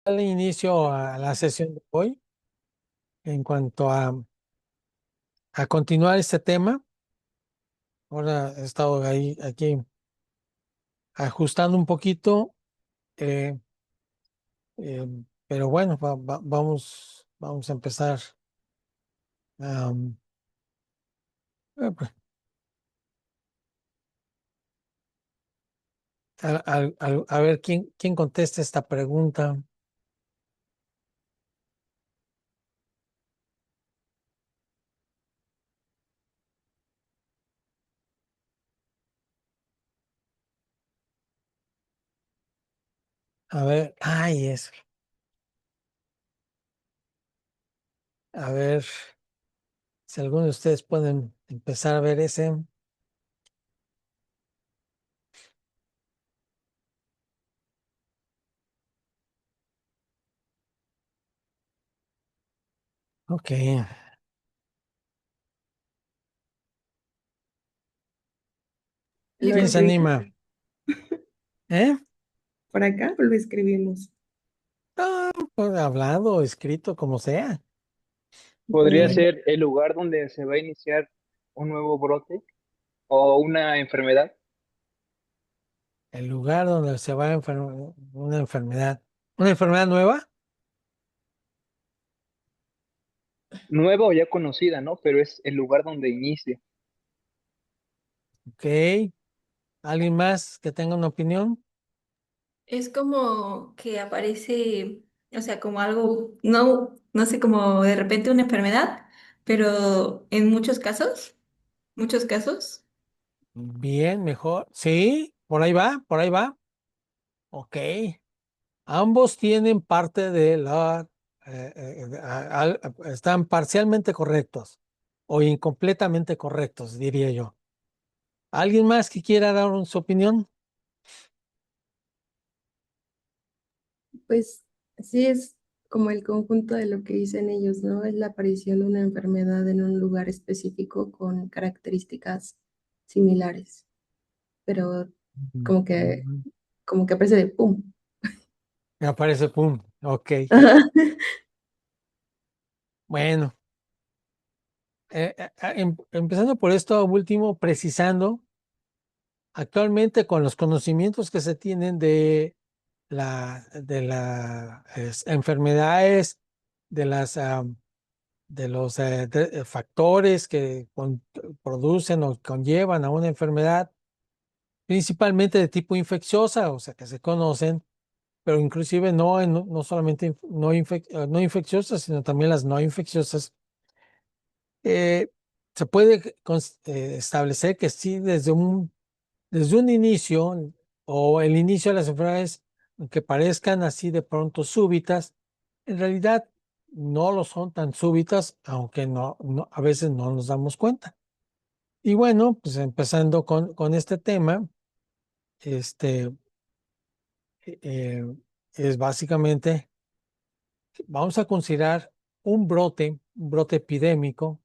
darle inicio a la sesión de hoy en cuanto a continuar este tema. Ahora he estado aquí ajustando un poquito, eh, eh, pero bueno, vamos a empezar am, pues, a ver quién contesta esta pregunta. A ver, a ver si alguno de ustedes pueden empezar a ver ese. Ok, Lo ¿quién se escribimos. anima? ¿Eh? Por acá lo escribimos. Pues, hablado, escrito, como sea. Podría Bueno, ser el lugar donde se va a iniciar un nuevo brote o una enfermedad El lugar donde se va a una enfermedad. ¿Una enfermedad nueva? nueva o ya conocida, ¿no? Pero es el lugar donde inicia. Ok. ¿Alguien más que tenga una opinión? Es como que aparece, o sea, como algo, no sé, como de repente una enfermedad, pero en muchos casos, Bien, mejor. Sí, por ahí va, por ahí va. Ok. Ambos tienen parte de están parcialmente correctos o incompletamente correctos, diría yo. ¿Alguien más que quiera dar su opinión? pues sí es como el conjunto de lo que dicen ellos, ¿no? Es la aparición de una enfermedad en un lugar específico con características similares, pero como que, como que aparece de pum. Me aparece, pum. Ok. Bueno. Empezando por esto último, precisando, actualmente con los conocimientos que se tienen de las enfermedades, de los factores que producen o conllevan a una enfermedad, principalmente de tipo infecciosa, o sea, que se conocen, pero inclusive no solamente no infecciosas, sino también las no infecciosas. eh, Se puede establecer que sí, desde un inicio o el inicio de las enfermedades, aunque parezcan así de pronto súbitas, en realidad no lo son tan súbitas, aunque a veces no nos damos cuenta. Y bueno, pues empezando con este tema, este eh, es básicamente, vamos a considerar un brote epidémico.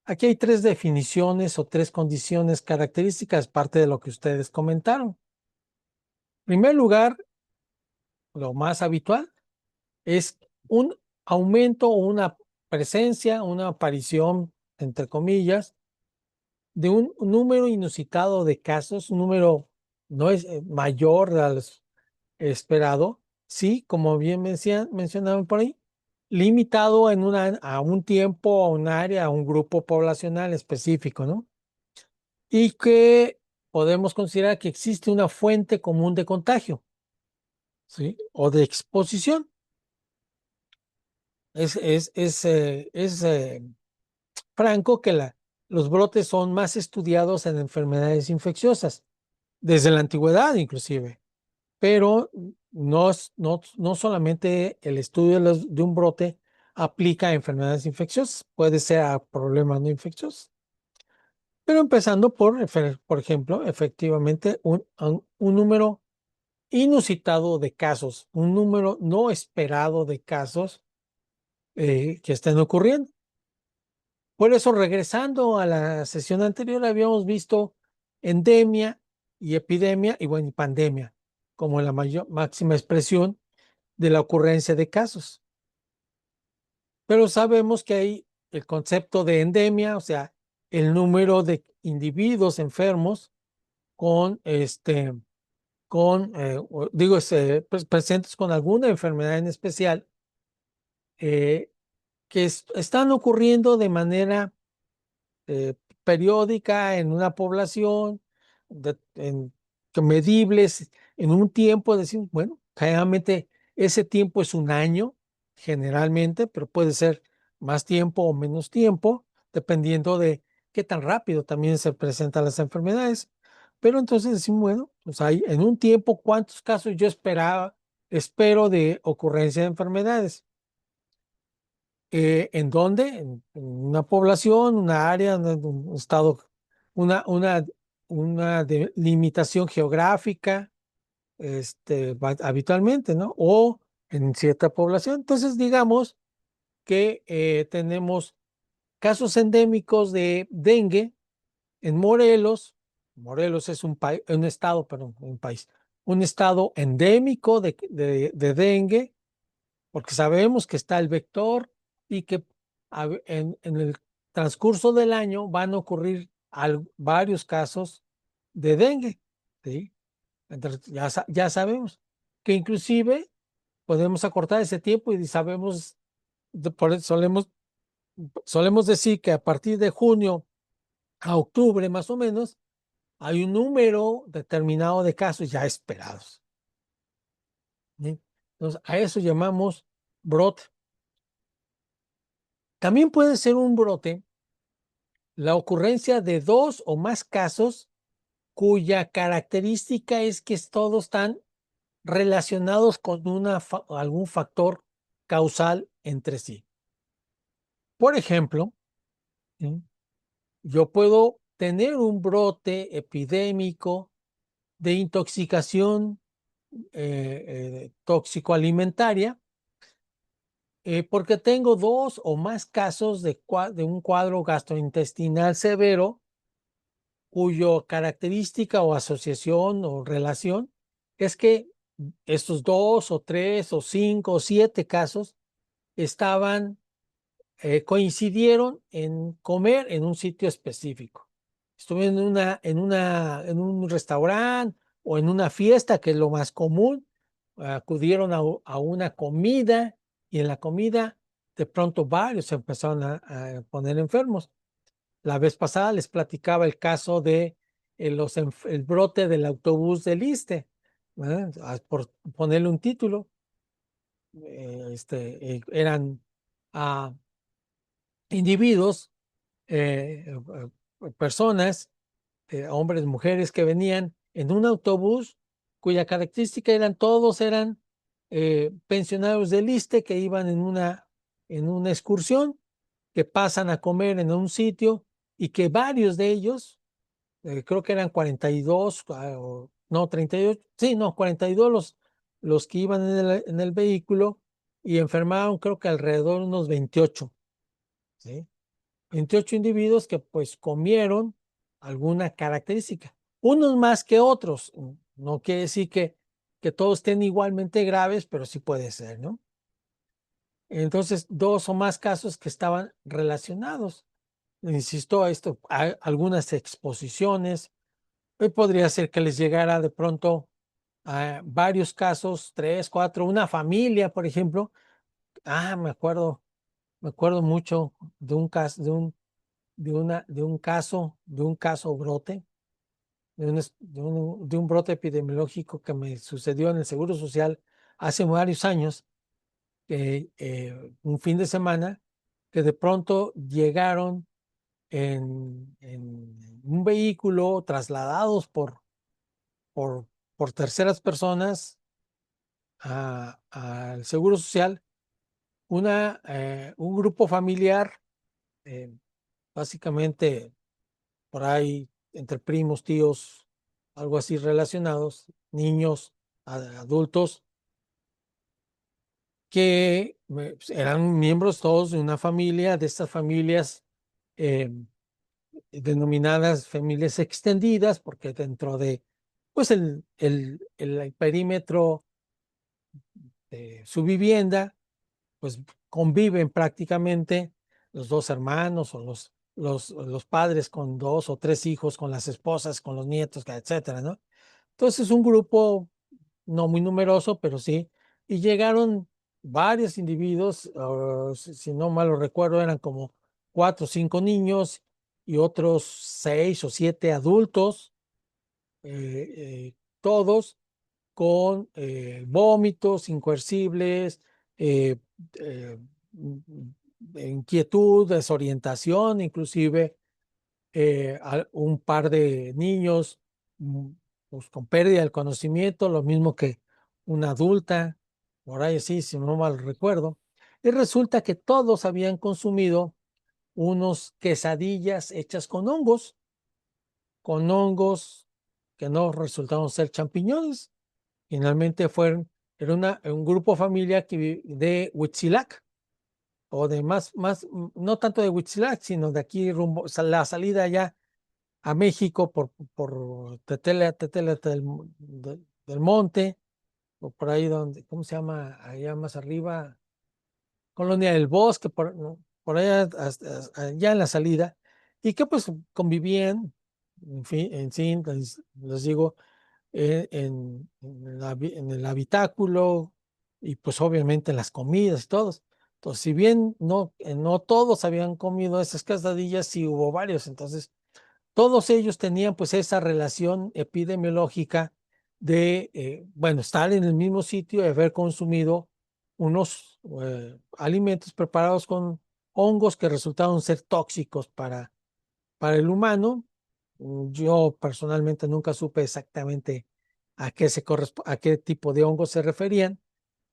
Aquí hay tres definiciones o tres condiciones características, parte de lo que ustedes comentaron. En primer lugar, lo más habitual es un aumento o una presencia, una aparición, entre comillas, de un número inusitado de casos, un número no es mayor al esperado, sí, como bien mencionaban por ahí, limitado a un tiempo, a un área, a un grupo poblacional específico, ¿no? Y que podemos considerar que existe una fuente común de contagio, ¿sí? O de exposición. Es franco que los brotes son más estudiados en enfermedades infecciosas, desde la antigüedad inclusive, pero no solamente el estudio de un brote aplica a enfermedades infecciosas, puede ser a problemas no infecciosos. Pero empezando por ejemplo, efectivamente, un número inusitado de casos, un número no esperado de casos que estén ocurriendo. Por eso, regresando a la sesión anterior, habíamos visto endemia y epidemia y bueno, y pandemia como la máxima expresión. de la ocurrencia de casos. Pero sabemos que hay el concepto de endemia, o sea, el número de individuos enfermos con presentes con alguna enfermedad en especial, que están ocurriendo de manera periódica en una población, medibles en un tiempo, decir, bueno, generalmente ese tiempo es un año, generalmente, pero puede ser más tiempo o menos tiempo, dependiendo de qué tan rápido también se presentan las enfermedades. Pero entonces decimos, bueno, pues hay en un tiempo, ¿cuántos casos yo espero de ocurrencia de enfermedades? ¿En dónde? En una población, una área, un estado, una, una, una limitación geográfica, habitualmente, ¿no? O en cierta población. Entonces, digamos que tenemos casos endémicos de dengue en Morelos. Morelos es un estado, perdón, un país, un estado endémico de dengue, porque sabemos que está el vector y que en el transcurso del año van a ocurrir varios casos de dengue, ¿sí? Entonces ya sabemos que inclusive podemos acortar ese tiempo y sabemos, por eso solemos decir que a partir de junio a octubre más o menos hay un número determinado de casos ya esperados, ¿sí? Entonces a eso llamamos brote. También puede ser un brote la ocurrencia de dos o más casos cuya característica es que todos están relacionados con algún factor causal entre sí. Por ejemplo, ¿sí? Yo puedo tener un brote epidémico de intoxicación tóxico-alimentaria porque tengo dos o más casos de un cuadro gastrointestinal severo cuyo característica o asociación o relación es que estos dos o tres o cinco o siete casos coincidieron en comer en un sitio específico. Estuve en un restaurante o en una fiesta, que es lo más común, acudieron a una comida y en la comida de pronto varios se empezaron a poner enfermos. La vez pasada les platicaba el caso de el brote del autobús del ISSSTE, por ponerle un título. Eran individuos, personas, hombres, mujeres que venían en un autobús cuya característica todos eran pensionados del ISSSTE que iban en una excursión, que pasan a comer en un sitio y que varios de ellos, creo que eran 42, no, 38, sí, no, 42 los que iban en el vehículo y enfermaron creo que alrededor de unos 28, ¿sí? 28 individuos que pues comieron alguna característica, unos más que otros. No quiere decir que todos estén igualmente graves, pero sí puede ser, ¿no? Entonces, dos o más casos que estaban relacionados. Insisto, algunas exposiciones. Podría ser que les llegara de pronto a varios casos, tres, cuatro, una familia, por ejemplo. Me acuerdo mucho de un caso, de un caso brote, de un brote epidemiológico que me sucedió en el Seguro Social hace varios años, un fin de semana, que de pronto llegaron en un vehículo trasladados por, por terceras personas al Seguro Social, un grupo familiar, eh, básicamente por ahí entre primos, tíos, algo así relacionados, niños, adultos, que eran miembros todos de una familia, de estas familias eh, denominadas familias extendidas, porque dentro de pues el perímetro su vivienda, pues conviven prácticamente los dos hermanos o los padres con 2 o 3 hijos, con las esposas, con los nietos, etcétera, ¿no? Entonces, un grupo no muy numeroso, pero sí, y llegaron varios individuos, si no mal lo recuerdo, eran como 4 o 5 niños y otros 6 o 7 adultos, todos con vómitos incoercibles, eh, eh, inquietud, desorientación, inclusive un par de niños pues, con pérdida del conocimiento, lo mismo que una adulta, por ahí sí, si no mal recuerdo. Y resulta que todos habían consumido unos quesadillas hechas con hongos que no resultaron ser champiñones. Finalmente era un grupo familiar de Huitzilac, o de no tanto de Huitzilac, sino de aquí rumbo, la salida ya a México por Tetela del Monte, o por ahí donde, ¿cómo se llama? Allá más arriba, Colonia del Bosque, ¿no? Por allá, allá en la salida, y que pues convivían, en fin, en sí, les digo, en el habitáculo y pues obviamente en las comidas y todos. Entonces, si bien no todos habían comido esas quesadillas, sí hubo varios. Entonces, todos ellos tenían pues esa relación epidemiológica de, bueno, estar en el mismo sitio y haber consumido unos alimentos preparados con hongos que resultaron ser tóxicos para el humano. Yo personalmente nunca supe exactamente a qué tipo de hongos se referían.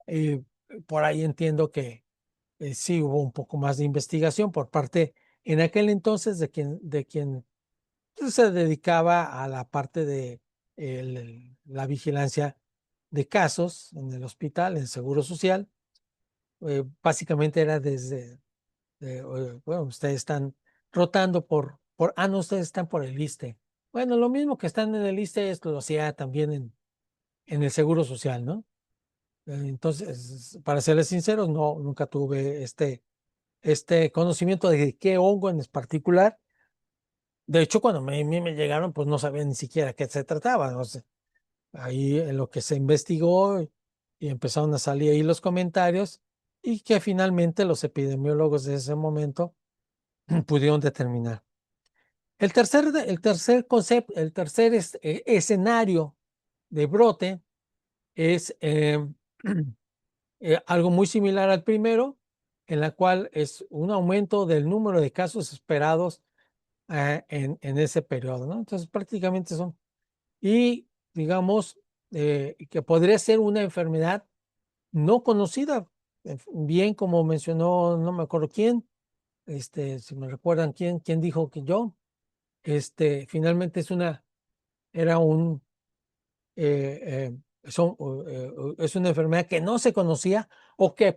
Eh, por ahí entiendo que sí hubo un poco más de investigación por parte en aquel entonces de quien se dedicaba a la parte de la vigilancia de casos en el hospital, en el Seguro Social. Básicamente era bueno, ustedes están rotando no, ustedes están por el ISSSTE. Bueno, lo mismo que están en el ISSSTE, esto lo hacía también en el Seguro Social, ¿no? Entonces, para serles sinceros, no, nunca tuve este conocimiento de qué hongo en particular. De hecho, cuando me llegaron, pues no sabía ni siquiera qué se trataba. No sé. Ahí en lo que se investigó y empezaron a salir ahí los comentarios y que finalmente los epidemiólogos de ese momento pudieron determinar. El tercer concepto, el tercer escenario de brote es algo muy similar al primero, en la cual es un aumento del número de casos esperados en ese periodo, ¿no? Entonces prácticamente y digamos que podría ser una enfermedad no conocida, bien como mencionó, no me acuerdo quién, si me recuerdan quién dijo que yo, finalmente era un, eh, es una enfermedad que no se conocía o que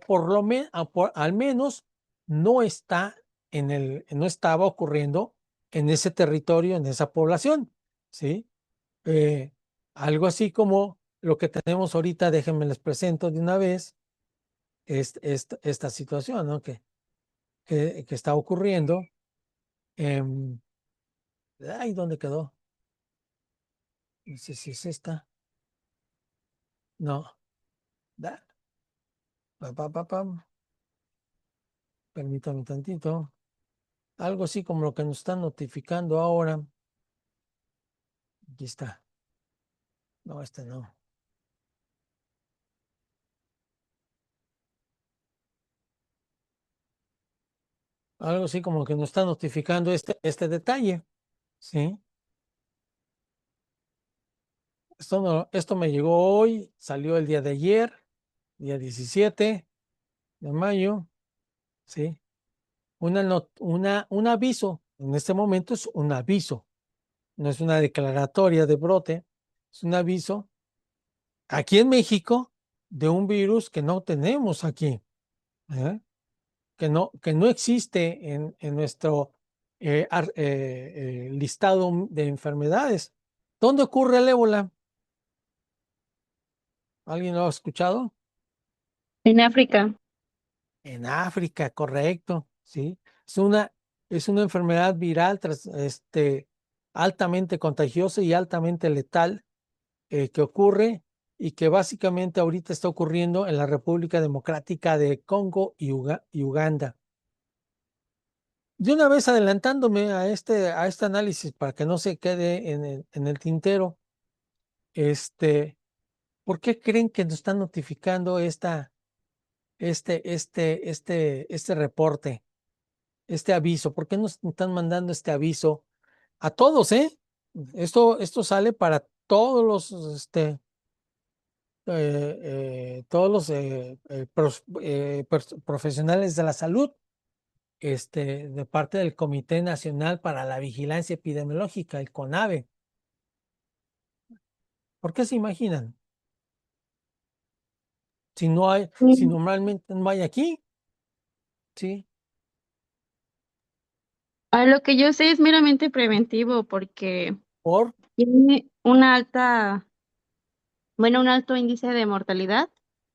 al menos no estaba ocurriendo en ese territorio, en esa población, ¿sí? Eh, Algo así como lo que tenemos ahorita, déjenme les presento de una vez esta situación, ¿no? Que está ocurriendo. Ay, ¿dónde quedó? No sé si es esta. No. Da, pam. Permítame tantito. Algo así como lo que nos están notificando ahora. Aquí está. No, este no. Algo así como que nos está notificando este detalle. ¿Sí? Esto me llegó hoy, salió el día de ayer, día 17 de mayo. ¿Sí? Un aviso. En este momento es un aviso. No es una declaratoria de brote. Es un aviso aquí en México de un virus que no tenemos aquí. ¿Eh? Que no existe en nuestro listado de enfermedades. ¿Dónde ocurre el ébola? ¿Alguien lo ha escuchado? En África. En África, correcto, ¿sí? Es una enfermedad viral altamente contagiosa y altamente letal que ocurre y que básicamente ahorita está ocurriendo en la República Democrática de Congo y Uganda. De una vez adelantándome a este análisis para que no se quede en el tintero, ¿por qué creen que nos están notificando este reporte, este aviso? ¿Por qué nos están mandando este aviso a todos, eh? Esto sale para todos todos los profesionales de la salud, de parte del Comité Nacional para la Vigilancia Epidemiológica, el CONAVE. ¿Por qué se imaginan? Si Mm, normalmente no hay aquí, ¿sí? A lo que yo sé es meramente preventivo porque Por, tiene una alta, bueno, un alto índice de mortalidad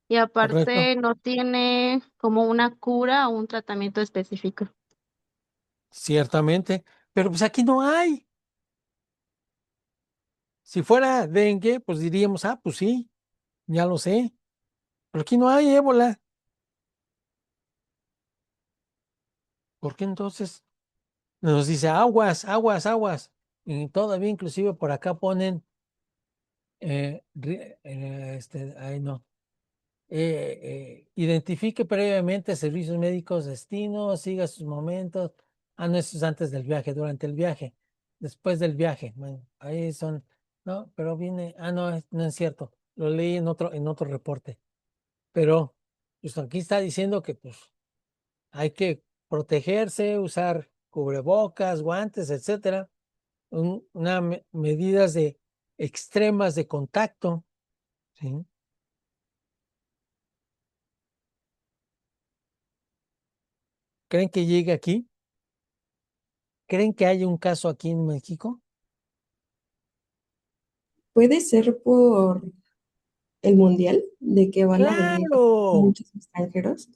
y correcto, aparte no tiene como una cura o un tratamiento específico. ciertamente, pero pues aquí no hay. Si fuera dengue, pues diríamos, ah, pues sí, ya lo sé, pero aquí no hay ébola. ¿Por qué entonces nos dice aguas, aguas, aguas? Y todavía inclusive por acá ponen, ay no, identifique previamente servicios médicos destino, siga sus momentos. Ah, no, eso es antes del viaje, durante el viaje, después del viaje. Bueno, ahí son, no, pero viene, no, no es cierto, lo leí en otro reporte, pero pues aquí está diciendo que pues hay que protegerse, usar cubrebocas, guantes, etcétera, medidas extremas de contacto, ¿sí? ¿Creen que llegue aquí? ¿Creen que haya un caso aquí en México? Puede ser por el mundial, de que van a venir ¡Claro! muchos extranjeros.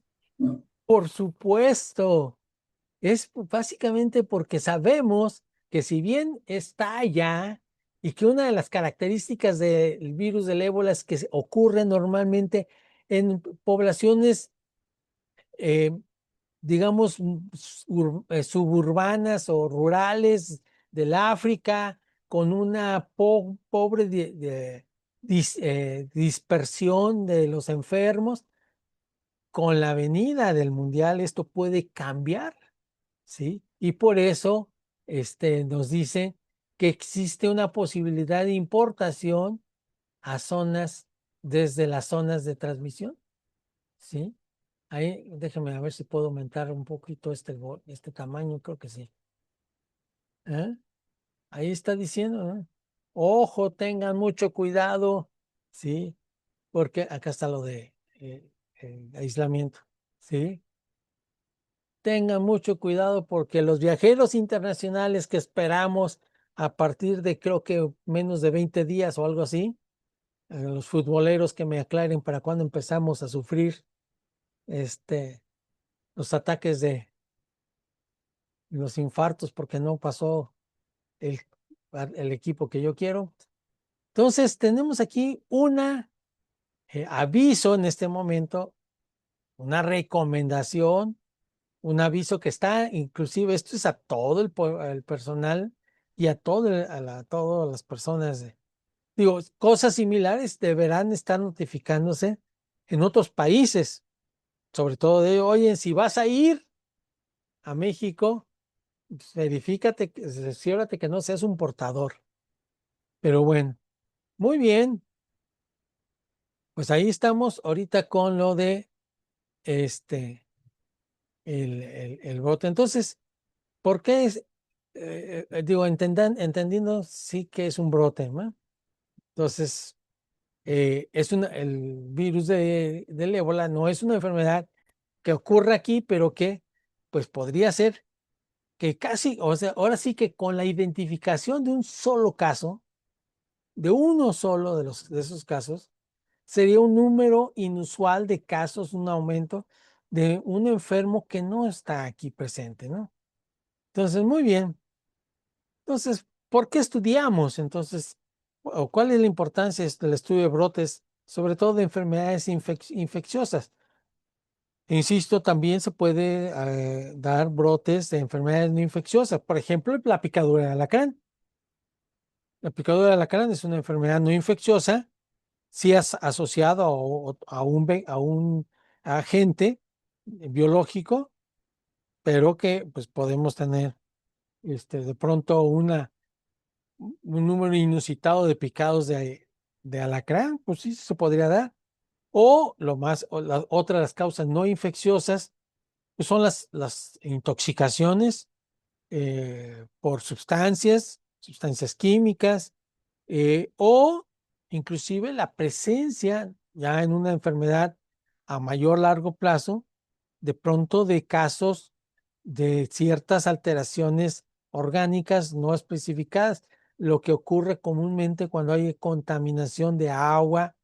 Por supuesto. Es básicamente porque sabemos que si bien está allá y que una de las características del virus del ébola es que ocurre normalmente en poblaciones, eh, digamos, suburbanas o rurales del África, con una pobre dispersión de los enfermos, con la venida del mundial esto puede cambiar, ¿sí? Y por eso nos dice que existe una posibilidad de importación a zonas, desde las zonas de transmisión, ¿sí? Ahí, déjame a ver si puedo aumentar un poquito este tamaño, creo que sí. ¿Eh? Ahí está diciendo, ¿no? Ojo, tengan mucho cuidado, ¿sí? Porque acá está lo de aislamiento, ¿sí? Tengan mucho cuidado porque los viajeros internacionales que esperamos a partir de creo que menos de 20 días o algo así, los futboleros que me aclaren para cuándo empezamos a sufrir los ataques de los infartos porque no pasó el, el equipo que yo quiero. Entonces tenemos aquí una aviso en este momento, una recomendación, un aviso que está, inclusive esto es a todo el personal y a todas las personas. Digo, cosas similares deberán estar notificándose en otros países, sobre todo de, oye, si vas a ir a México, pues, verifícate, cerciórate que no seas un portador. Pero bueno, muy bien, pues ahí estamos ahorita con lo de el brote. Entonces, ¿por qué es? Digo, entendiendo sí que es un brote, ¿no? Entonces, el virus del ébola no es una enfermedad que ocurre aquí, pero que pues podría ser que casi, o sea, ahora sí que con la identificación de un solo caso, de uno solo de esos casos, sería un número inusual de casos, un aumento de un enfermo que no está aquí presente, ¿no? Entonces, muy bien. Entonces, ¿por qué estudiamos? Entonces, o ¿cuál es la importancia del estudio de brotes, sobre todo de enfermedades infecciosas? Insisto, también se puede dar brotes de enfermedades no infecciosas. Por ejemplo, la picadura de alacrán. La picadura de alacrán es una enfermedad no infecciosa, sí es asociada a un agente biológico, pero que pues podemos tener de pronto un número inusitado de picados de alacrán, pues sí se podría dar. Otra de las causas no infecciosas pues son las intoxicaciones por sustancias químicas, o inclusive la presencia ya en una enfermedad a mayor largo plazo, de pronto de casos de ciertas alteraciones orgánicas no especificadas, lo que ocurre comúnmente cuando hay contaminación de agua,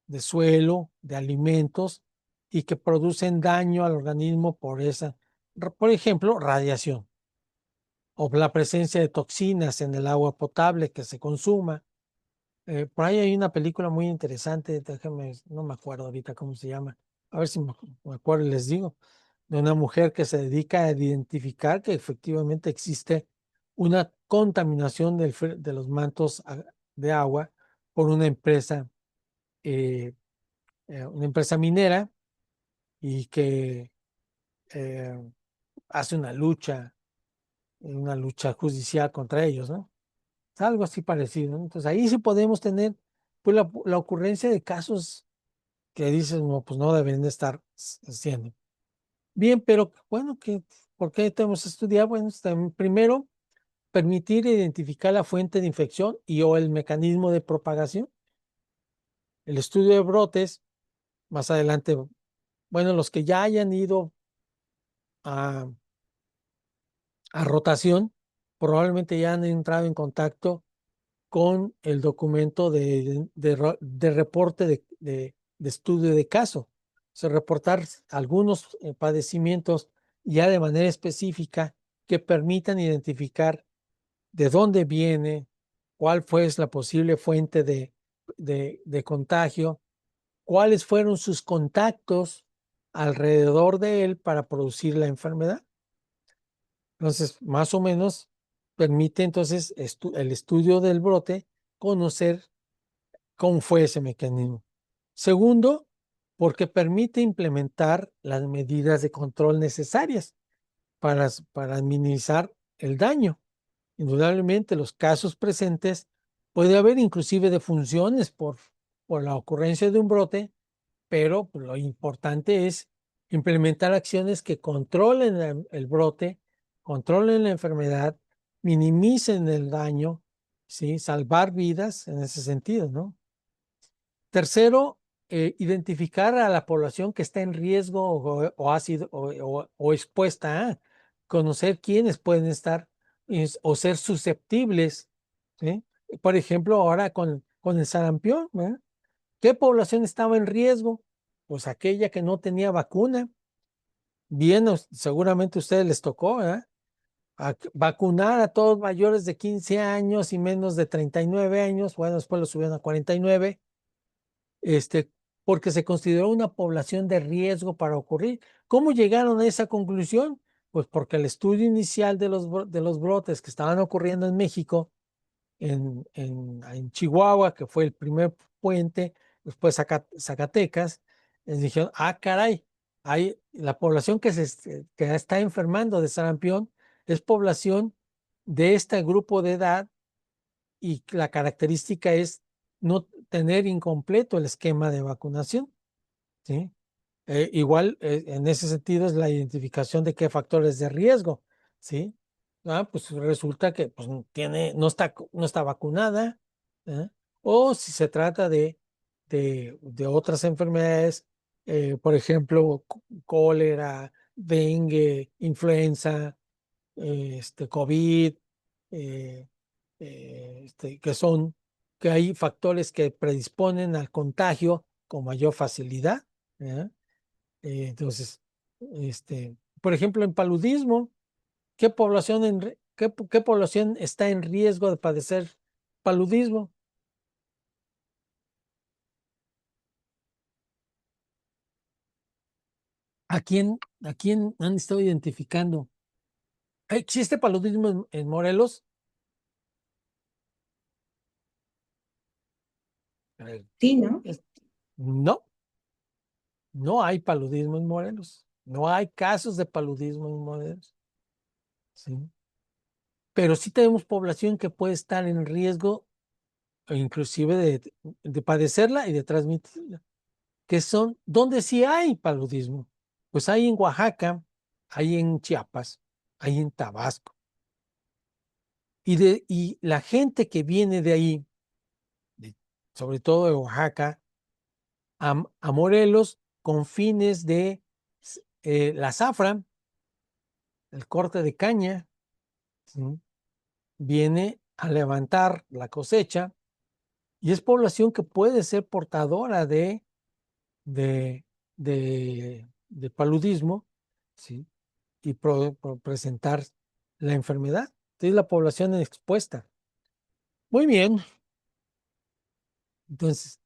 de suelo, de alimentos y que producen daño al organismo por ejemplo, radiación o la presencia de toxinas en el agua potable que se consuma. Por ahí hay una película muy interesante, déjame, no me acuerdo ahorita cómo se llama, a ver si me acuerdo y les digo, de una mujer que se dedica a identificar que efectivamente existe una contaminación de los mantos de agua por eh, una empresa minera y que eh, hace una lucha judicial contra ellos, ¿no? Es algo así parecido, ¿no? Entonces ahí sí podemos tener pues la ocurrencia de casos que dices, no, pues no deben de estar haciendo. Bien, pero bueno, ¿por qué tenemos que estudiar? Bueno, primero, permitir identificar la fuente de infección y o el mecanismo de propagación. El estudio de brotes, más adelante, bueno, los que ya hayan ido a, a rotación, probablemente ya han entrado en contacto con el documento de reporte de estudio de caso. O sea, reportar algunos padecimientos ya de manera específica que permitan identificar de dónde viene, cuál fue la posible fuente de contagio, cuáles fueron sus contactos alrededor de él para producir la enfermedad. Entonces, más o menos permite entonces el estudio del brote conocer cómo fue ese mecanismo. Segundo, porque permite implementar las medidas de control necesarias para minimizar el daño. Indudablemente, los casos presentes puede haber inclusive defunciones por la ocurrencia de un brote, pero lo importante es implementar acciones que controlen el brote, controlen la enfermedad, minimicen el daño, ¿sí? Salvar vidas en ese sentido, ¿no? Tercero, identificar a la población que está en riesgo o ha sido o expuesta a conocer quiénes pueden estar o ser susceptibles, ¿sí? Por ejemplo, ahora con el sarampión, ¿verdad? ¿Qué población estaba en riesgo? Pues aquella que no tenía vacuna. Bien, seguramente a ustedes les tocó, ¿verdad? Vacunar a todos mayores de 15 años y menos de 39 años. Bueno, después lo subieron a 49, este, porque se consideró una población de riesgo para ocurrir. ¿Cómo llegaron a esa conclusión? Pues porque el estudio inicial de los brotes que estaban ocurriendo en México, en Chihuahua, que fue el primer puente, después Zacatecas, les dijeron, ah, caray, la población que está enfermando de sarampión es población de este grupo de edad y la característica es no tener incompleto el esquema de vacunación, ¿sí? Igual, en ese sentido es la identificación de qué factores de riesgo, ¿sí? Pues resulta que pues, no está vacunada, ¿eh? O si se trata de otras enfermedades, por ejemplo, cólera, dengue, influenza, COVID, eh, que hay factores que predisponen al contagio con mayor facilidad. Entonces, por ejemplo, en paludismo, ¿qué población, qué población está en riesgo de padecer paludismo? ¿A quién han estado identificando? ¿Existe paludismo en Morelos? A ver, Sí, ¿no? no, no hay paludismo en Morelos. No hay casos de paludismo en Morelos. ¿Sí? Pero sí tenemos población que puede estar en riesgo, inclusive de padecerla y de transmitirla, que son donde sí hay paludismo. Pues hay en Oaxaca, hay en Chiapas, hay en Tabasco. Y la gente que viene de ahí, sobre todo de Oaxaca, a Morelos con fines de la zafra, el corte de caña, ¿sí? Viene a levantar la cosecha y es población que puede ser portadora de, de paludismo, ¿sí? Y presentar la enfermedad. Entonces la población expuesta. Muy bien. Entonces,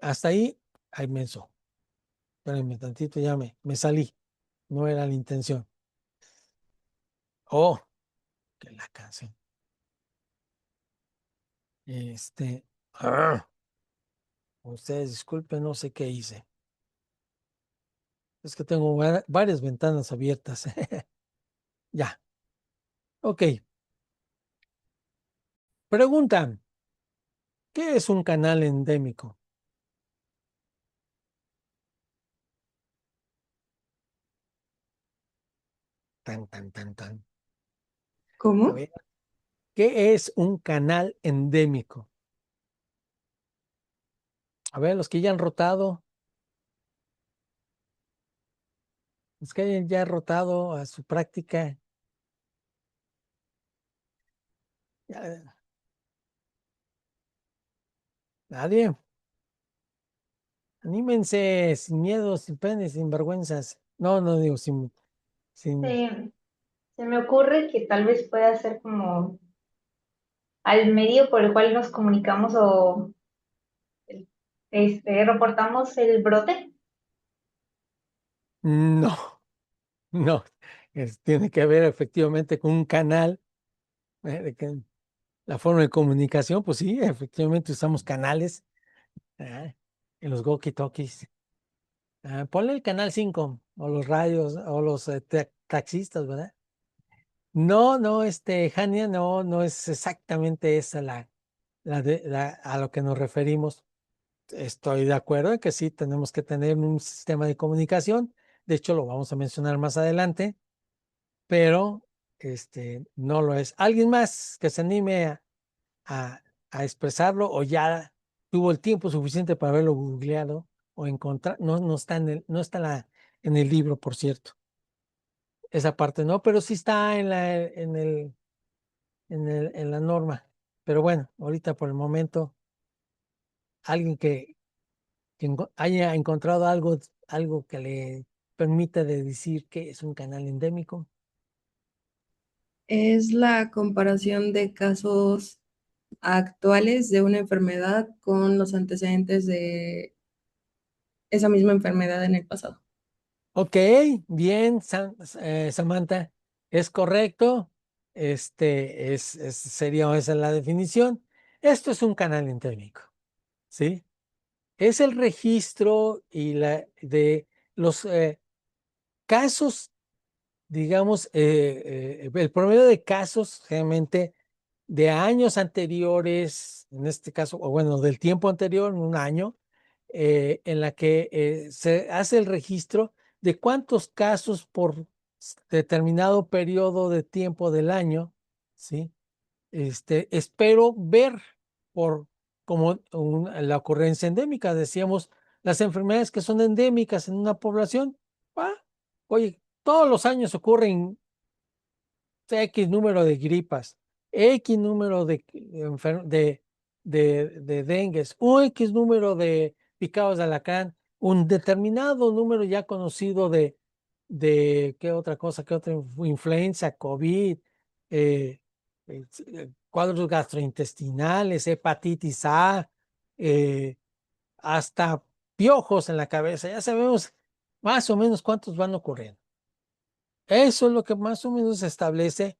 hasta ahí, ay, menso. Espérenme tantito, ya me salí. No era la intención. Oh, que la canción. Este, ah, ustedes disculpen, no sé qué hice. Es que tengo varias ventanas abiertas. Ya, ok. Preguntan, ¿qué es un canal endémico? Tan, tan, tan, tan. A ¿Cómo? ver, ¿qué es un canal endémico? A ver, los que ya han rotado, los que hayan ya rotado a su práctica. Ya, nadie. Anímense, sin miedo, sin penes, sin vergüenzas. No, no digo sin. Se me ocurre que tal vez pueda ser como al medio por el cual nos comunicamos o reportamos el brote. No, no. Tiene que ver efectivamente con un canal. La forma de comunicación, pues sí, efectivamente usamos canales en los walkie-talkies. Ponle el canal 5 o los radios o los taxistas, ¿verdad? No, no, Jania, no, no es exactamente esa a lo que nos referimos. Estoy de acuerdo en que sí tenemos que tener un sistema de comunicación. De hecho, lo vamos a mencionar más adelante, pero no lo es. ¿Alguien más que se anime a, a expresarlo o ya tuvo el tiempo suficiente para haberlo googleado o encontrar? No, no está en el libro, por cierto. Esa parte no, pero sí está en la norma. Pero bueno, ahorita por el momento, alguien que haya encontrado algo que le permita de decir que es un canal endémico. Es la comparación de casos actuales de una enfermedad con los antecedentes de esa misma enfermedad en el pasado. Ok, bien, Samantha, es correcto. Sería esa la definición. Esto es un canal endémico, ¿sí? Es el registro de los casos, digamos, el promedio de casos generalmente de años anteriores, en este caso, o bueno, del tiempo anterior, un año, en la que se hace el registro de cuántos casos por determinado periodo de tiempo del año, ¿sí? Espero ver por como la ocurrencia endémica. Decíamos, las enfermedades que son endémicas en una población, oye, todos los años ocurren X número de gripas, X número de dengues, un X número de picados de alacrán, un determinado número ya conocido de ¿qué otra cosa? ¿Qué otra? Influenza, COVID, cuadros gastrointestinales, hepatitis A, hasta piojos en la cabeza. Ya sabemos más o menos cuántos van ocurriendo. Eso es lo que más o menos establece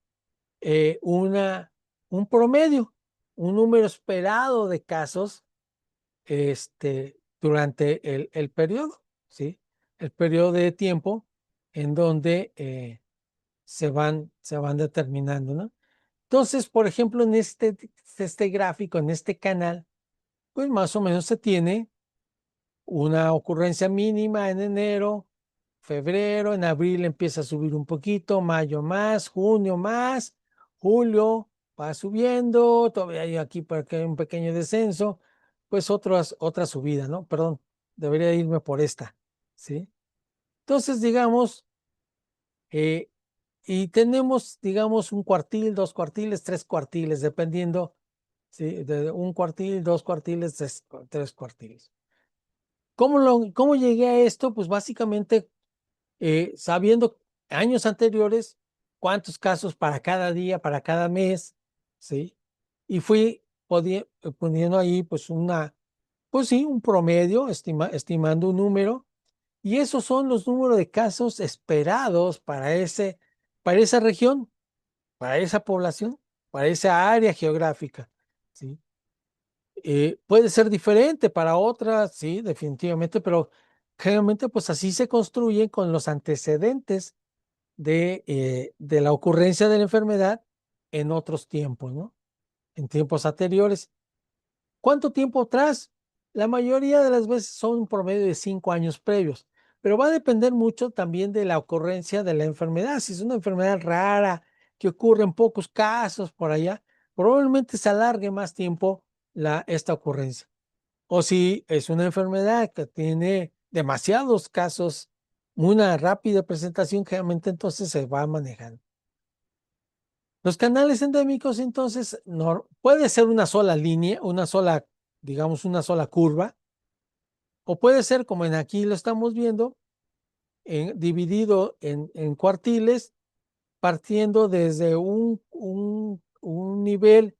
un promedio, un número esperado de casos durante el periodo, ¿sí? El periodo de tiempo en donde se van determinando, ¿no? Entonces, por ejemplo, en este gráfico, en este canal, pues más o menos se tiene una ocurrencia mínima en enero, febrero, en abril empieza a subir un poquito, mayo más, junio más, julio va subiendo, todavía hay aquí por acá un pequeño descenso, pues otra subida, ¿no? Perdón, debería irme por esta, ¿sí? Entonces, digamos, y tenemos, digamos, un cuartil, 2 cuartiles, 3 cuartiles, dependiendo, ¿sí? De un cuartil, 2 cuartiles, 3 cuartiles. ¿Cómo llegué a esto? Pues básicamente sabiendo años anteriores cuántos casos para cada día, para cada mes, ¿sí? Y fui poniendo ahí pues pues sí, un promedio, estimando un número, y esos son los números de casos esperados para esa región, para esa población, para esa área geográfica, ¿sí? Puede ser diferente para otras, sí, definitivamente, pero generalmente pues así se construyen con los antecedentes de la ocurrencia de la enfermedad en otros tiempos, ¿no? En tiempos anteriores. ¿Cuánto tiempo atrás? La mayoría de las veces son un promedio de 5 años previos, pero va a depender mucho también de la ocurrencia de la enfermedad. Si es una enfermedad rara que ocurre en pocos casos por allá, probablemente se alargue más tiempo esta ocurrencia. O si es una enfermedad que tiene demasiados casos, una rápida presentación, generalmente entonces se va manejando. Los canales endémicos, entonces, no, puede ser una sola línea, digamos, una sola curva, o puede ser, como en aquí lo estamos viendo, dividido en cuartiles, partiendo desde un nivel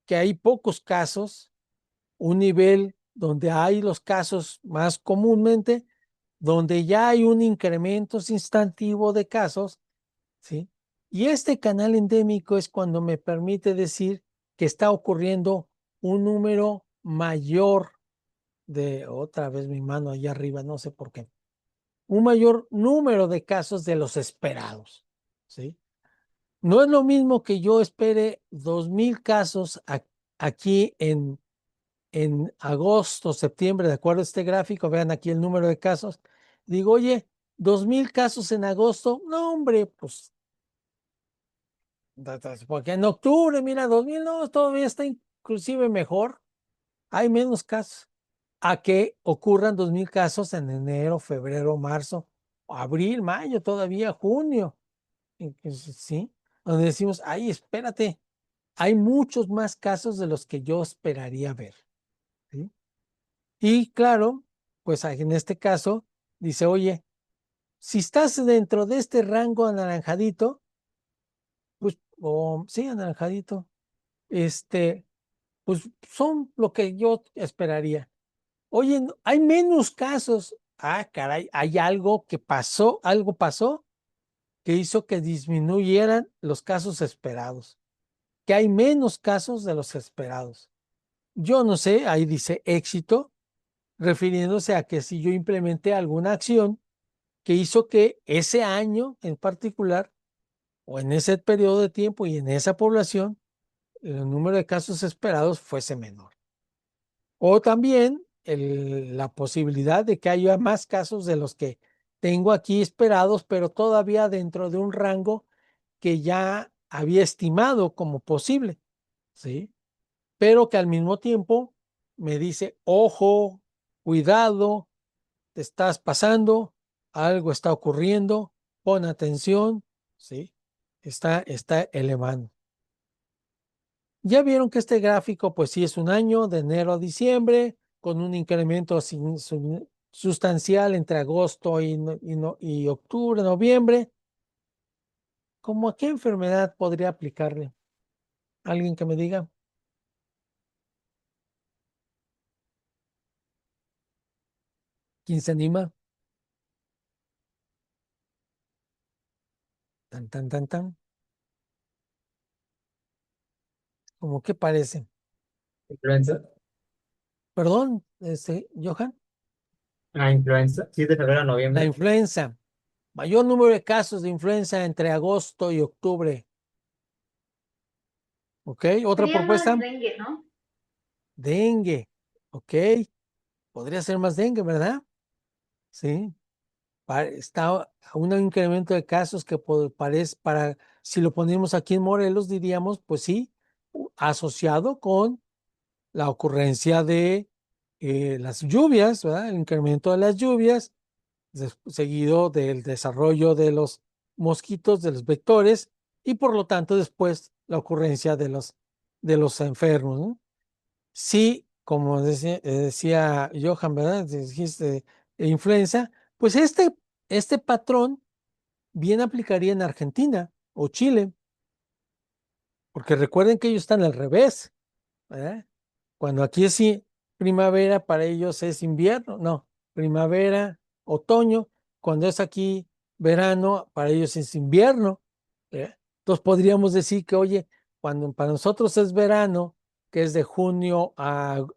que hay pocos casos, un nivel donde hay los casos más comúnmente, donde ya hay un incremento sustantivo de casos, ¿sí? Y este canal endémico es cuando me permite decir que está ocurriendo un número mayor otra vez mi mano allá arriba, no sé por qué, un mayor número de casos de los esperados, ¿sí? No es lo mismo que yo espere 2,000 casos aquí en agosto, septiembre, de acuerdo a este gráfico, vean aquí el número de casos. Digo, oye, 2,000 casos en agosto, no, hombre, pues, porque en octubre, mira, 2,000, no, todavía está inclusive mejor, hay menos casos. A que ocurran 2,000 casos en enero, febrero, marzo, abril, mayo, todavía junio, ¿sí? Donde decimos, ay, espérate, hay muchos más casos de los que yo esperaría ver, ¿sí? Y claro, pues en este caso, dice, oye, si estás dentro de este rango anaranjadito, pues, sí, anaranjadito, pues son lo que yo esperaría. Oye, hay menos casos. Ah, caray, hay algo pasó que hizo que disminuyeran los casos esperados, que hay menos casos de los esperados. Yo no sé, ahí dice éxito, refiriéndose a que si yo implementé alguna acción que hizo que ese año en particular, o en ese periodo de tiempo y en esa población, el número de casos esperados fuese menor. O también la posibilidad de que haya más casos de los que tengo aquí esperados, pero todavía dentro de un rango que ya había estimado como posible, ¿sí? Pero que al mismo tiempo me dice, ojo, cuidado, te estás pasando, algo está ocurriendo, pon atención, ¿sí? Está elevando. Ya vieron que este gráfico, pues sí es un año, de enero a diciembre, con un incremento sustancial entre agosto y octubre, noviembre. ¿Cómo a qué enfermedad podría aplicarle? ¿Alguien que me diga? ¿Quién se anima? Tan, tan, tan, tan. ¿Cómo qué parece? Influenza. Perdón, Johan. Ah, influenza. 7 de febrero a La noviembre. influenza. Mayor número de casos de influenza entre agosto y octubre. ¿Ok? ¿Otra Sería más propuesta? dengue, ¿no? Dengue. ¿Ok? Podría ser más dengue, ¿verdad? Sí. Está a un incremento de casos que parece, si lo ponemos aquí en Morelos, diríamos, pues sí, asociado con la ocurrencia de las lluvias, ¿verdad? El incremento de las lluvias, seguido del desarrollo de los mosquitos, de los vectores, y por lo tanto después la ocurrencia de los enfermos, ¿no? Sí, como decía Johan, ¿verdad? Dijiste influenza, pues este patrón bien aplicaría en Argentina o Chile, porque recuerden que ellos están al revés, ¿verdad? Cuando aquí es primavera, para ellos es invierno, no, primavera, otoño, cuando es aquí verano, para ellos es invierno. Entonces podríamos decir que, oye, cuando para nosotros es verano, que es de junio a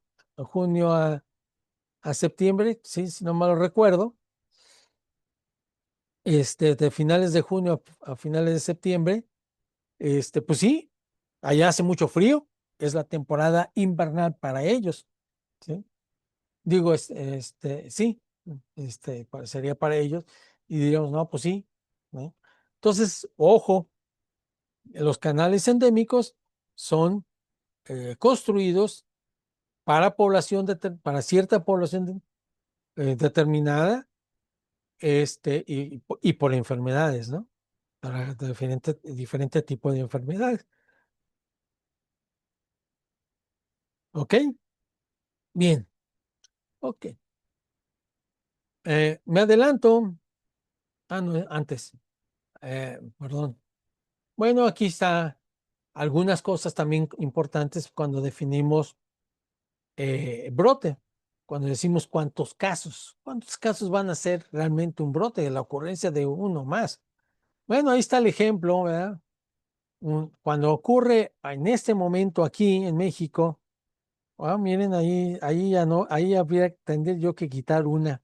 septiembre, sí, si no mal lo recuerdo, de finales de junio a finales de septiembre, pues sí, allá hace mucho frío, es la temporada invernal para ellos, ¿sí? Digo, sí, sería para ellos, y diríamos, no, pues sí, ¿no? Entonces, ojo, los canales endémicos son construidos para para cierta población determinada, y por enfermedades, ¿no? Para diferente tipo de enfermedades. ¿Ok? Bien, ok. Me adelanto. Ah, no, antes. Perdón. Bueno, aquí está algunas cosas también importantes cuando definimos brote. Cuando decimos cuántos casos van a ser realmente un brote de la ocurrencia de uno más. Bueno, ahí está el ejemplo, ¿verdad? Cuando ocurre en este momento aquí en México, miren, ahí ya no, ahí habría tendría yo que quitar una.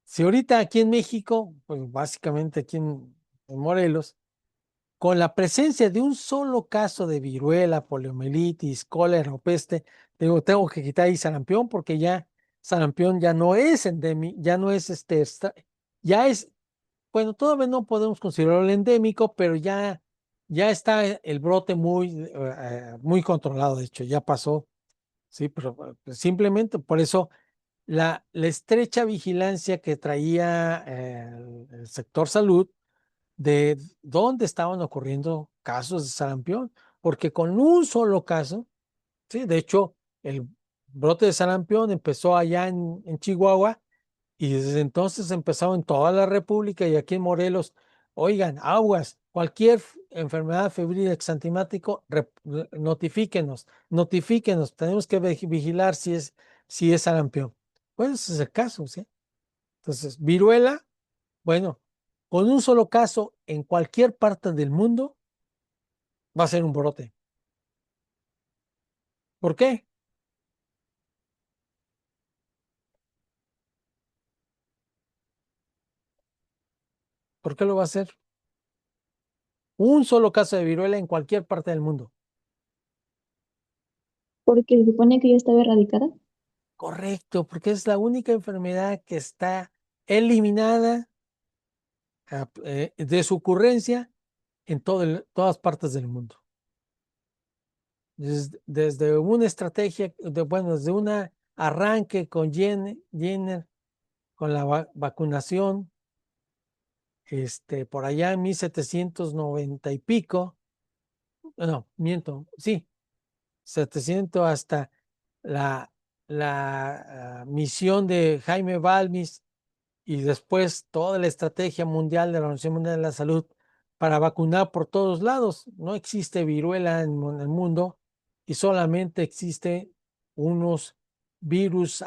Si ahorita aquí en México, pues básicamente aquí en Morelos, con la presencia de un solo caso de viruela, poliomielitis, cólera o peste, tengo que quitar ahí sarampión porque ya sarampión ya no es endémico, ya no es ya es, bueno, todavía no podemos considerarlo endémico, pero ya está el brote muy controlado, de hecho, ya pasó, sí, pero simplemente por eso la estrecha vigilancia que traía el sector salud de dónde estaban ocurriendo casos de sarampión, porque con un solo caso, sí, de hecho, el brote de sarampión empezó allá en Chihuahua y desde entonces empezó en toda la República y aquí en Morelos. Oigan, aguas, cualquier enfermedad febril exantemático, notifíquenos, tenemos que vigilar si es sarampión. Pues ese es el caso, ¿sí? Entonces, viruela, bueno, con un solo caso en cualquier parte del mundo va a ser un brote. ¿Por qué? ¿Por qué lo va a hacer? Un solo caso de viruela en cualquier parte del mundo. Porque se supone que ya estaba erradicada. Correcto, porque es la única enfermedad que está eliminada de su ocurrencia en todas partes del mundo. Desde una estrategia, bueno, desde un arranque con Jenner, con la vacunación, por allá en 1790 y pico, no, miento, sí, 700 hasta la, la misión de Jaime Balmis y después toda la estrategia mundial de la Organización Mundial de la Salud para vacunar por todos lados. No existe viruela en el mundo y solamente existe unos virus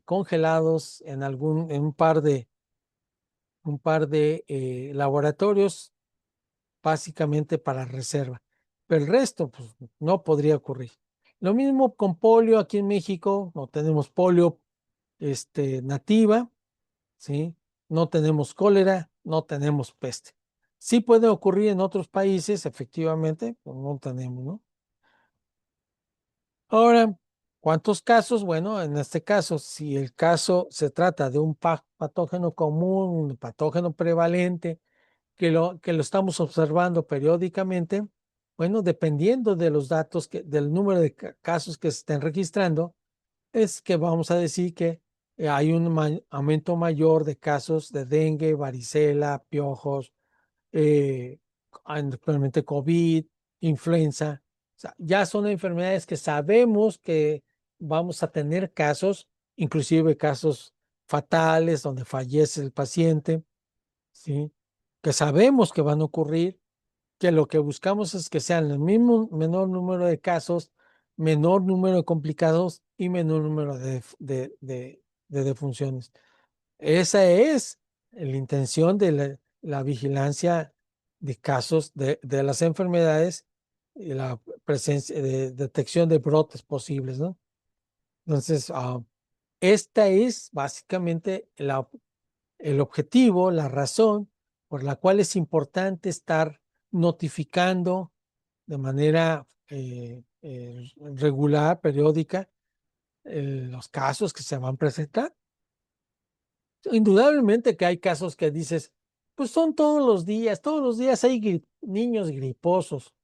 congelados en un par de laboratorios, básicamente para reserva. Pero el resto, pues, no podría ocurrir. Lo mismo con polio aquí en México, no tenemos polio nativa, ¿sí? No tenemos cólera, no tenemos peste. Sí puede ocurrir en otros países, efectivamente, pues no tenemos, ¿no? Ahora, ¿cuántos casos? Bueno, en este caso, si el caso se trata de un patógeno común, un patógeno prevalente, que lo estamos observando periódicamente, bueno, dependiendo de los datos, del número de casos que se estén registrando, es que vamos a decir que hay un aumento mayor de casos de dengue, varicela, piojos, actualmente COVID, influenza. O sea, ya son enfermedades que sabemos que vamos a tener casos, inclusive casos fatales donde fallece el paciente, ¿sí? Que sabemos que van a ocurrir, que lo que buscamos es que sean el mismo menor número de casos, menor número de complicados y menor número de defunciones. Esa es la intención de la vigilancia de casos de las enfermedades y la presencia de detección de brotes posibles, ¿no? Entonces, esta es básicamente el objetivo, la razón por la cual es importante estar notificando de manera regular, periódica, los casos que se van a presentar. Indudablemente que hay casos que dices, pues son todos los días hay niños griposos.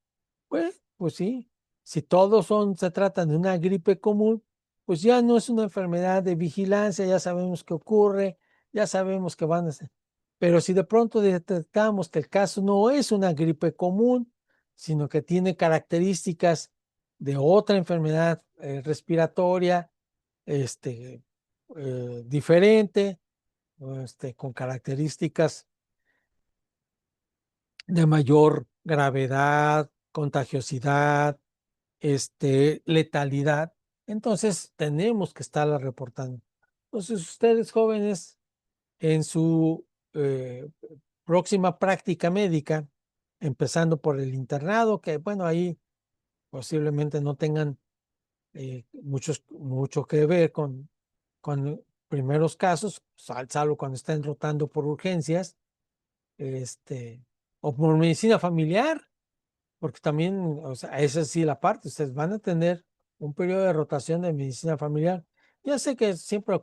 Pues sí, si se tratan de una gripe común, pues ya no es una enfermedad de vigilancia, ya sabemos qué ocurre, ya sabemos que van a ser. Pero si de pronto detectamos que el caso no es una gripe común, sino que tiene características de otra enfermedad respiratoria, diferente, con características de mayor gravedad, contagiosidad, letalidad, entonces tenemos que estarla reportando. Entonces, ustedes jóvenes, en su próxima práctica médica, empezando por el internado, que bueno, ahí posiblemente no tengan mucho que ver con primeros casos, salvo cuando estén rotando por urgencias, o por medicina familiar, porque también, o sea, esa sí la parte, ustedes van a tener un periodo de rotación de medicina familiar. Ya sé que siempre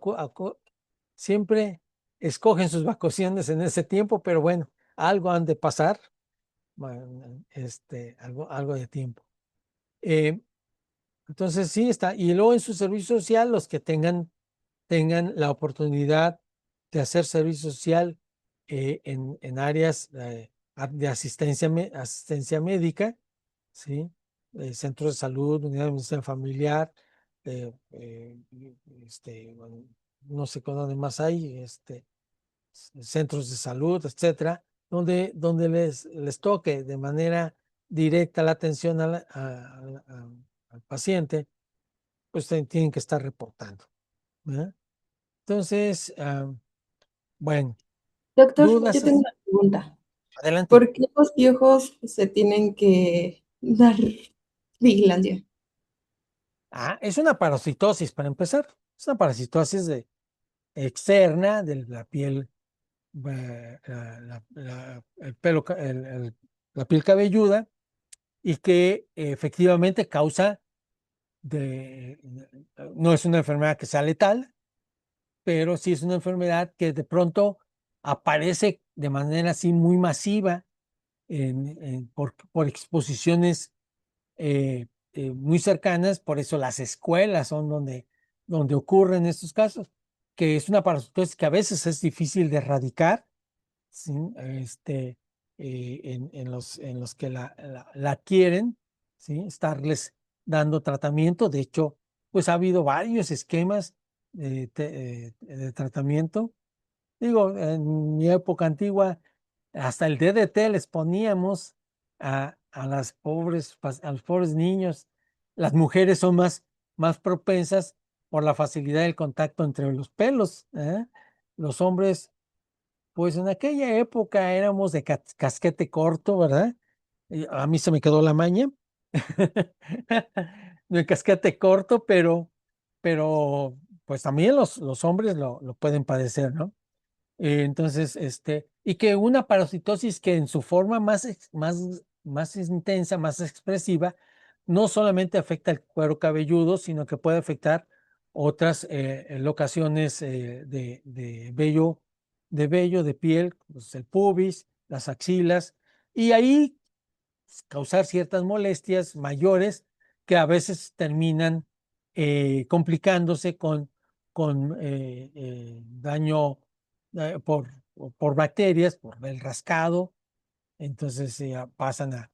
escogen sus vacaciones en ese tiempo, pero bueno, algo han de pasar, bueno, algo de tiempo. Entonces sí está, y luego en su servicio social, los que tengan la oportunidad de hacer servicio social en áreas de asistencia médica, ¿sí? Centros de salud, unidades de medicina familiar, bueno, no sé dónde más hay, centros de salud, etcétera, donde les toque de manera directa la atención al paciente, pues tienen que estar reportando, ¿verdad? Entonces, bueno, Doctor, yo dudas, tengo una pregunta. adelante. ¿Por qué los piojos se tienen que dar vigilancia? Es una parasitosis para empezar. Es una parasitosis externa de la piel, el pelo, la piel cabelluda, y que efectivamente no es una enfermedad que sea letal, pero sí es una enfermedad que de pronto aparece de manera así muy masiva por exposiciones muy cercanas. Por eso las escuelas son donde ocurren estos casos, que es una parasitosis que a veces es difícil de erradicar, ¿sí? En los que la adquieren, ¿sí? Estarles dando tratamiento. De hecho, pues ha habido varios esquemas de tratamiento. Digo, en mi época antigua, hasta el DDT les poníamos a a los pobres niños. Las mujeres son más propensas por la facilidad del contacto entre los pelos, ¿eh? Los hombres, pues en aquella época éramos de casquete corto, ¿verdad? Y a mí se me quedó la maña de casquete corto, pero pues también los hombres lo pueden padecer, ¿no? Entonces, y que una parasitosis que en su forma más intensa, más expresiva, no solamente afecta el cuero cabelludo, sino que puede afectar otras locaciones de piel, pues el pubis, las axilas, y ahí causar ciertas molestias mayores que a veces terminan complicándose con daño por bacterias, por el rascado. Entonces pasan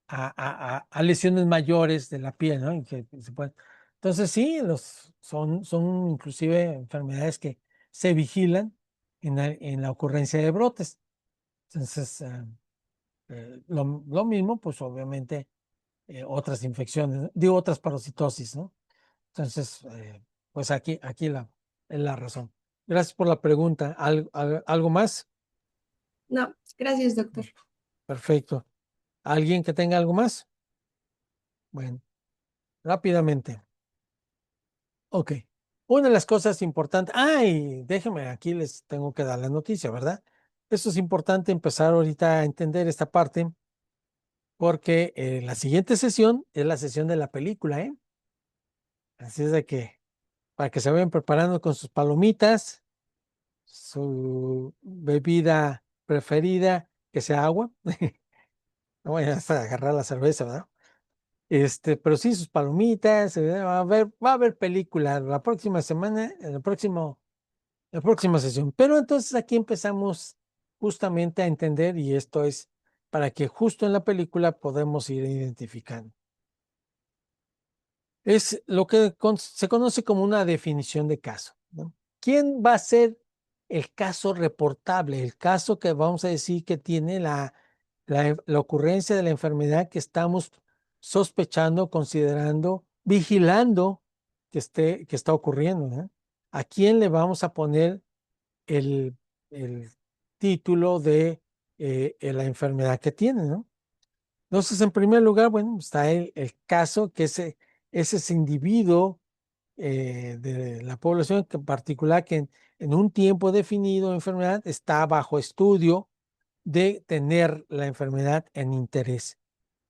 a lesiones mayores de la piel, ¿no? Entonces sí, son inclusive enfermedades que se vigilan en la ocurrencia de brotes. Entonces, lo mismo, pues obviamente otras infecciones, ¿no? Digo, otras parasitosis, ¿no? Entonces, pues aquí es la razón. Gracias por la pregunta. ¿Algo más? No, gracias, doctor. Perfecto. ¿Alguien que tenga algo más? Bueno, rápidamente. Ok. Una de las cosas importantes. Ay, déjenme, aquí les tengo que dar la noticia, ¿verdad? Esto es importante empezar ahorita a entender esta parte porque la siguiente sesión es la sesión de la película, ¿eh? Así es de que para que se vayan preparando con sus palomitas, su bebida preferida, que sea agua. No vayan a agarrar la cerveza, ¿verdad? Pero sí, sus palomitas, va a haber película la próxima semana, la próxima sesión. Pero entonces aquí empezamos justamente a entender, y esto es para que justo en la película podemos ir identificando. Es lo que se conoce como una definición de caso, ¿no? ¿Quién va a ser el caso reportable? El caso que vamos a decir que tiene la ocurrencia de la enfermedad que estamos sospechando, considerando, vigilando que está ocurriendo, ¿no? ¿A quién le vamos a poner el título de la enfermedad que tiene, ¿no? Entonces, en primer lugar, bueno, está el caso que es ese individuo de la población en particular que en un tiempo definido de enfermedad está bajo estudio de tener la enfermedad en interés,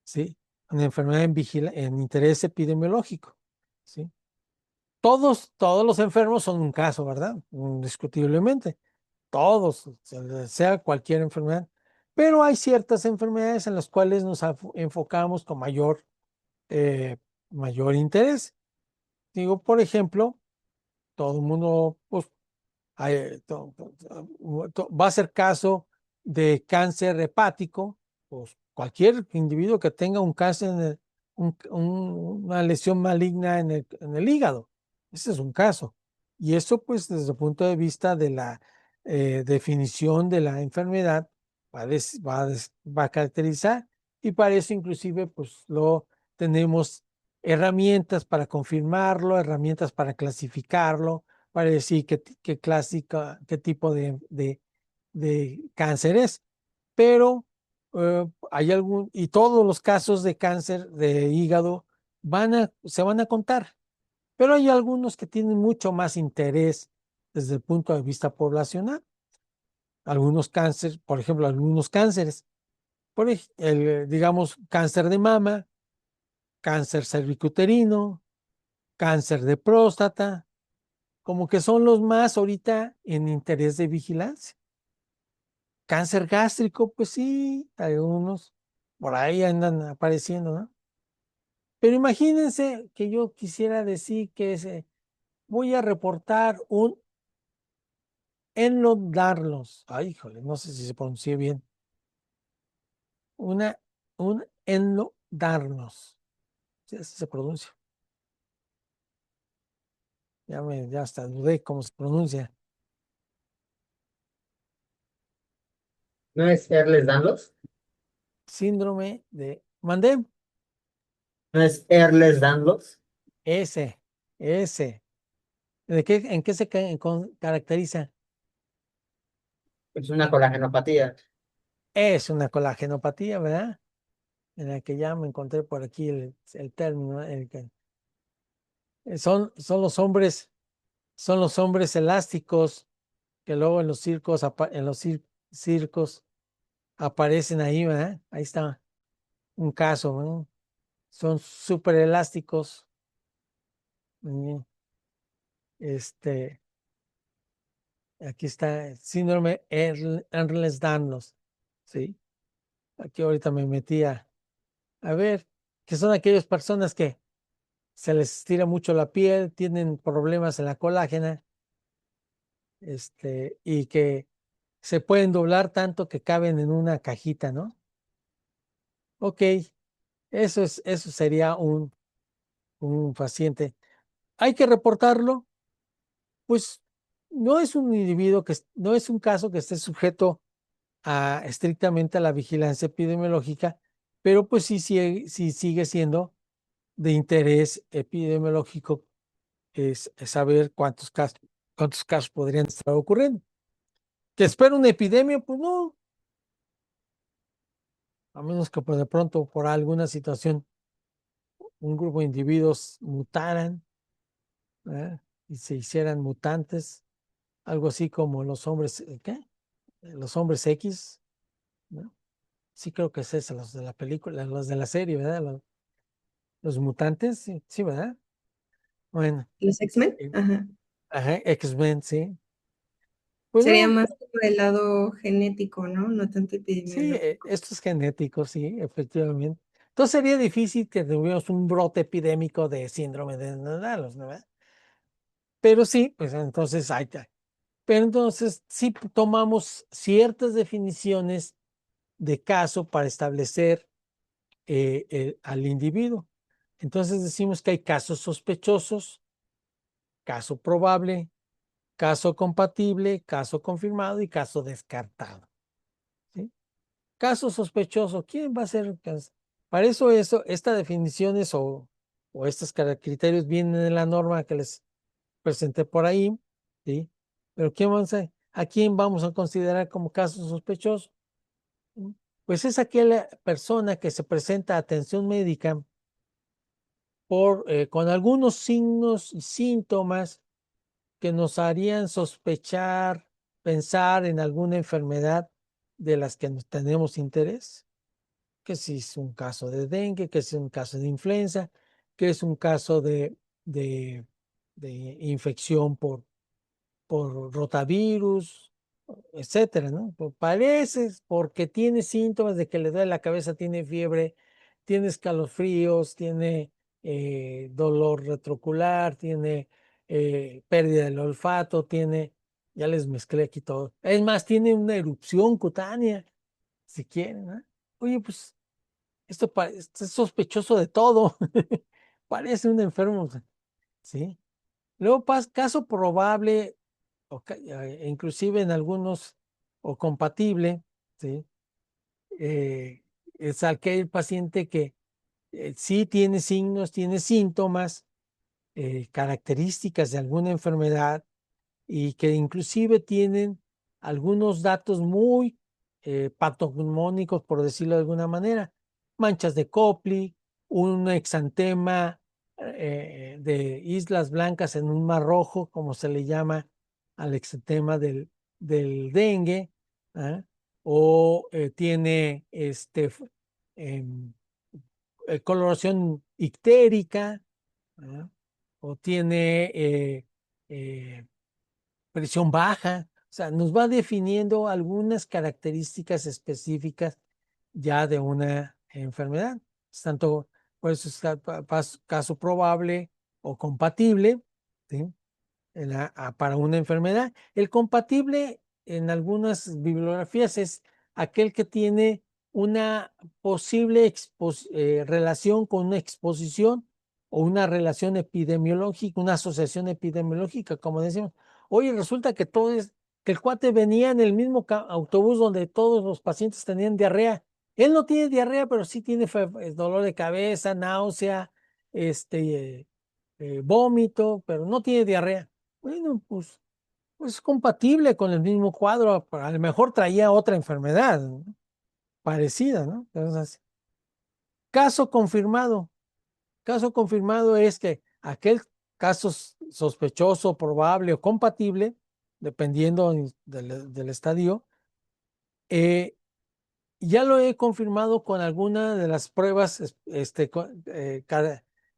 ¿sí? Una enfermedad en interés epidemiológico, ¿sí? Todos los enfermos son un caso, ¿verdad? Indiscutiblemente. Todos, sea cualquier enfermedad. Pero hay ciertas enfermedades en las cuales nos enfocamos con eh, mayor interés. Digo, por ejemplo, todo el mundo pues, va a ser caso de cáncer hepático, pues cualquier individuo que tenga un cáncer, una lesión maligna en el hígado, ese es un caso. Y eso, pues, desde el punto de vista de la definición de la enfermedad, va a caracterizar, y para eso inclusive, pues, tenemos herramientas para confirmarlo, herramientas para clasificarlo, para decir qué tipo de cáncer es. Pero y todos los casos de cáncer de hígado se van a contar, pero hay algunos que tienen mucho más interés desde el punto de vista poblacional. Algunos cánceres, por ejemplo, digamos, cáncer de mama, cáncer cervicuterino, cáncer de próstata, como que son los más ahorita en interés de vigilancia. Cáncer gástrico, pues sí, algunos por ahí andan apareciendo, ¿no? Pero imagínense que yo quisiera decir que voy a reportar un enlodarlos. Ay, híjole, no sé si se pronuncia bien. Un enlodarnos. Sí, así se pronuncia. Ya hasta dudé cómo se pronuncia. ¿No es Ehlers-Danlos? Síndrome de, mandé, ¿No es Ehlers-Danlos? ese. ¿En qué se caracteriza? Es una colagenopatía. Es una colagenopatía, ¿verdad? En la que ya me encontré por aquí el término, son los hombres elásticos que luego en los circos, circos aparecen ahí, ¿verdad? Ahí está un caso, ¿no? Son súper elásticos. mm, Este, aquí está el síndrome Ehlers-Danlos, ¿sí? Aquí ahorita me metí a ver, que son aquellas personas que se les estira mucho la piel, tienen problemas en la colágena, y que se pueden doblar tanto que caben en una cajita, ¿no? Ok, eso sería un paciente. Hay que reportarlo, pues no es un individuo no es un caso que esté sujeto estrictamente a la vigilancia epidemiológica, pero pues sí sigue siendo de interés epidemiológico es saber cuántos casos podrían estar ocurriendo. ¿Que espera una epidemia? Pues no, a menos que pues, de pronto por alguna situación un grupo de individuos mutaran, ¿verdad? Y se hicieran mutantes, algo así como los hombres, ¿qué? Los hombres X, ¿no? Sí creo que es eso, los de la película, los de la serie, ¿verdad? Los mutantes, sí, sí, ¿verdad? Bueno, ¿Los X-Men? eh, Ajá. ajá, X-Men, sí. Pues Sería no, más como del lado genético, ¿no? No tanto sí, epidemiológico. esto es genético, sí, efectivamente. Entonces sería difícil que tuviéramos un brote epidémico de síndrome de Ehlers-Danlos, ¿no? ¿Verdad? Pero sí, pues entonces pero entonces sí tomamos ciertas definiciones de caso para establecer al individuo. Entonces decimos que hay casos sospechosos, caso probable, caso compatible, caso confirmado y caso descartado. ¿Sí? Caso sospechoso, ¿quién va a ser? Para eso, estas definiciones o estos criterios vienen de la norma que les presenté por ahí, ¿sí? Pero ¿a quién vamos a considerar como caso sospechoso? Pues es aquella persona que se presenta a atención médica con algunos signos y síntomas que nos harían sospechar, pensar en alguna enfermedad de las que nos tenemos interés, que si es un caso de dengue, que si es un caso de influenza, que es un caso de, de infección por rotavirus, etcétera, ¿no? Parece porque tiene síntomas de que le duele la cabeza, tiene fiebre, tiene escalofríos, tiene dolor retrocular, tiene pérdida del olfato, ya les mezclé aquí todo. Es más, tiene una erupción cutánea, si quieren, ¿no? Oye, pues esto es sospechoso de todo. Parece un enfermo, ¿sí? Luego, caso probable, inclusive en algunos, o compatible, ¿sí? Es aquel paciente que sí tiene signos, tiene síntomas, características de alguna enfermedad y que inclusive tienen algunos datos muy patognomónicos, por decirlo de alguna manera, manchas de Kopli, un exantema de islas blancas en un mar rojo, como se le llama al exantema del dengue, ¿ah? O tiene em, coloración ictérica, ¿ah? O tiene eh, presión baja, o sea, nos va definiendo algunas características específicas ya de una enfermedad. Tanto, por eso es caso probable o compatible, ¿sí? Para una enfermedad. El compatible en algunas bibliografías es aquel que tiene una posible relación con una exposición o una relación epidemiológica, una asociación epidemiológica, como decimos. Oye, resulta que que el cuate venía en el mismo autobús donde todos los pacientes tenían diarrea. Él no tiene diarrea, pero sí tiene dolor de cabeza, náusea, vómito, pero no tiene diarrea. Bueno, pues es compatible con el mismo cuadro, a lo mejor traía otra enfermedad, ¿no? Parecida, ¿no? Entonces, caso confirmado. Caso confirmado es que aquel caso sospechoso, probable o compatible, dependiendo del estadio, ya lo he confirmado con alguna de las pruebas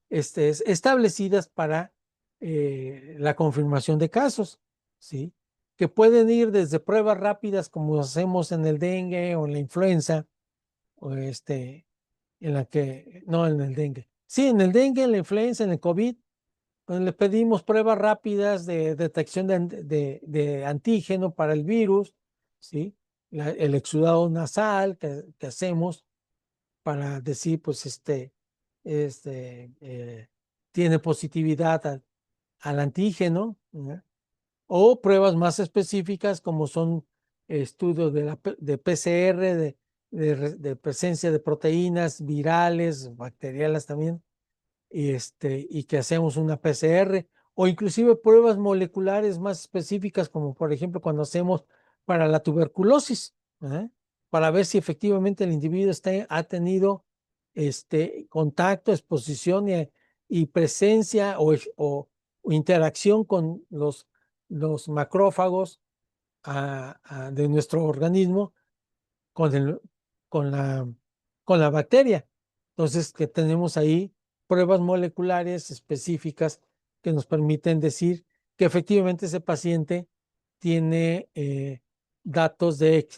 establecidas para la confirmación de casos, ¿sí? Que pueden ir desde pruebas rápidas como hacemos en el dengue o en la influenza, o no en el dengue. Sí, en el dengue, en la influenza, en el COVID, pues le pedimos pruebas rápidas de detección de antígeno para el virus, ¿sí? El exudado nasal que hacemos para decir, pues, tiene positividad al antígeno, ¿no? O pruebas más específicas como son estudios de PCR, de presencia de proteínas virales, bacterianas también, y que hacemos una PCR, o inclusive pruebas moleculares más específicas, como por ejemplo cuando hacemos para la tuberculosis, ¿eh? Para ver si efectivamente el individuo ha tenido contacto, exposición y presencia o interacción con los macrófagos de nuestro organismo con, el, con, la, con la bacteria. Entonces, que tenemos ahí pruebas moleculares específicas que nos permiten decir que efectivamente ese paciente tiene datos de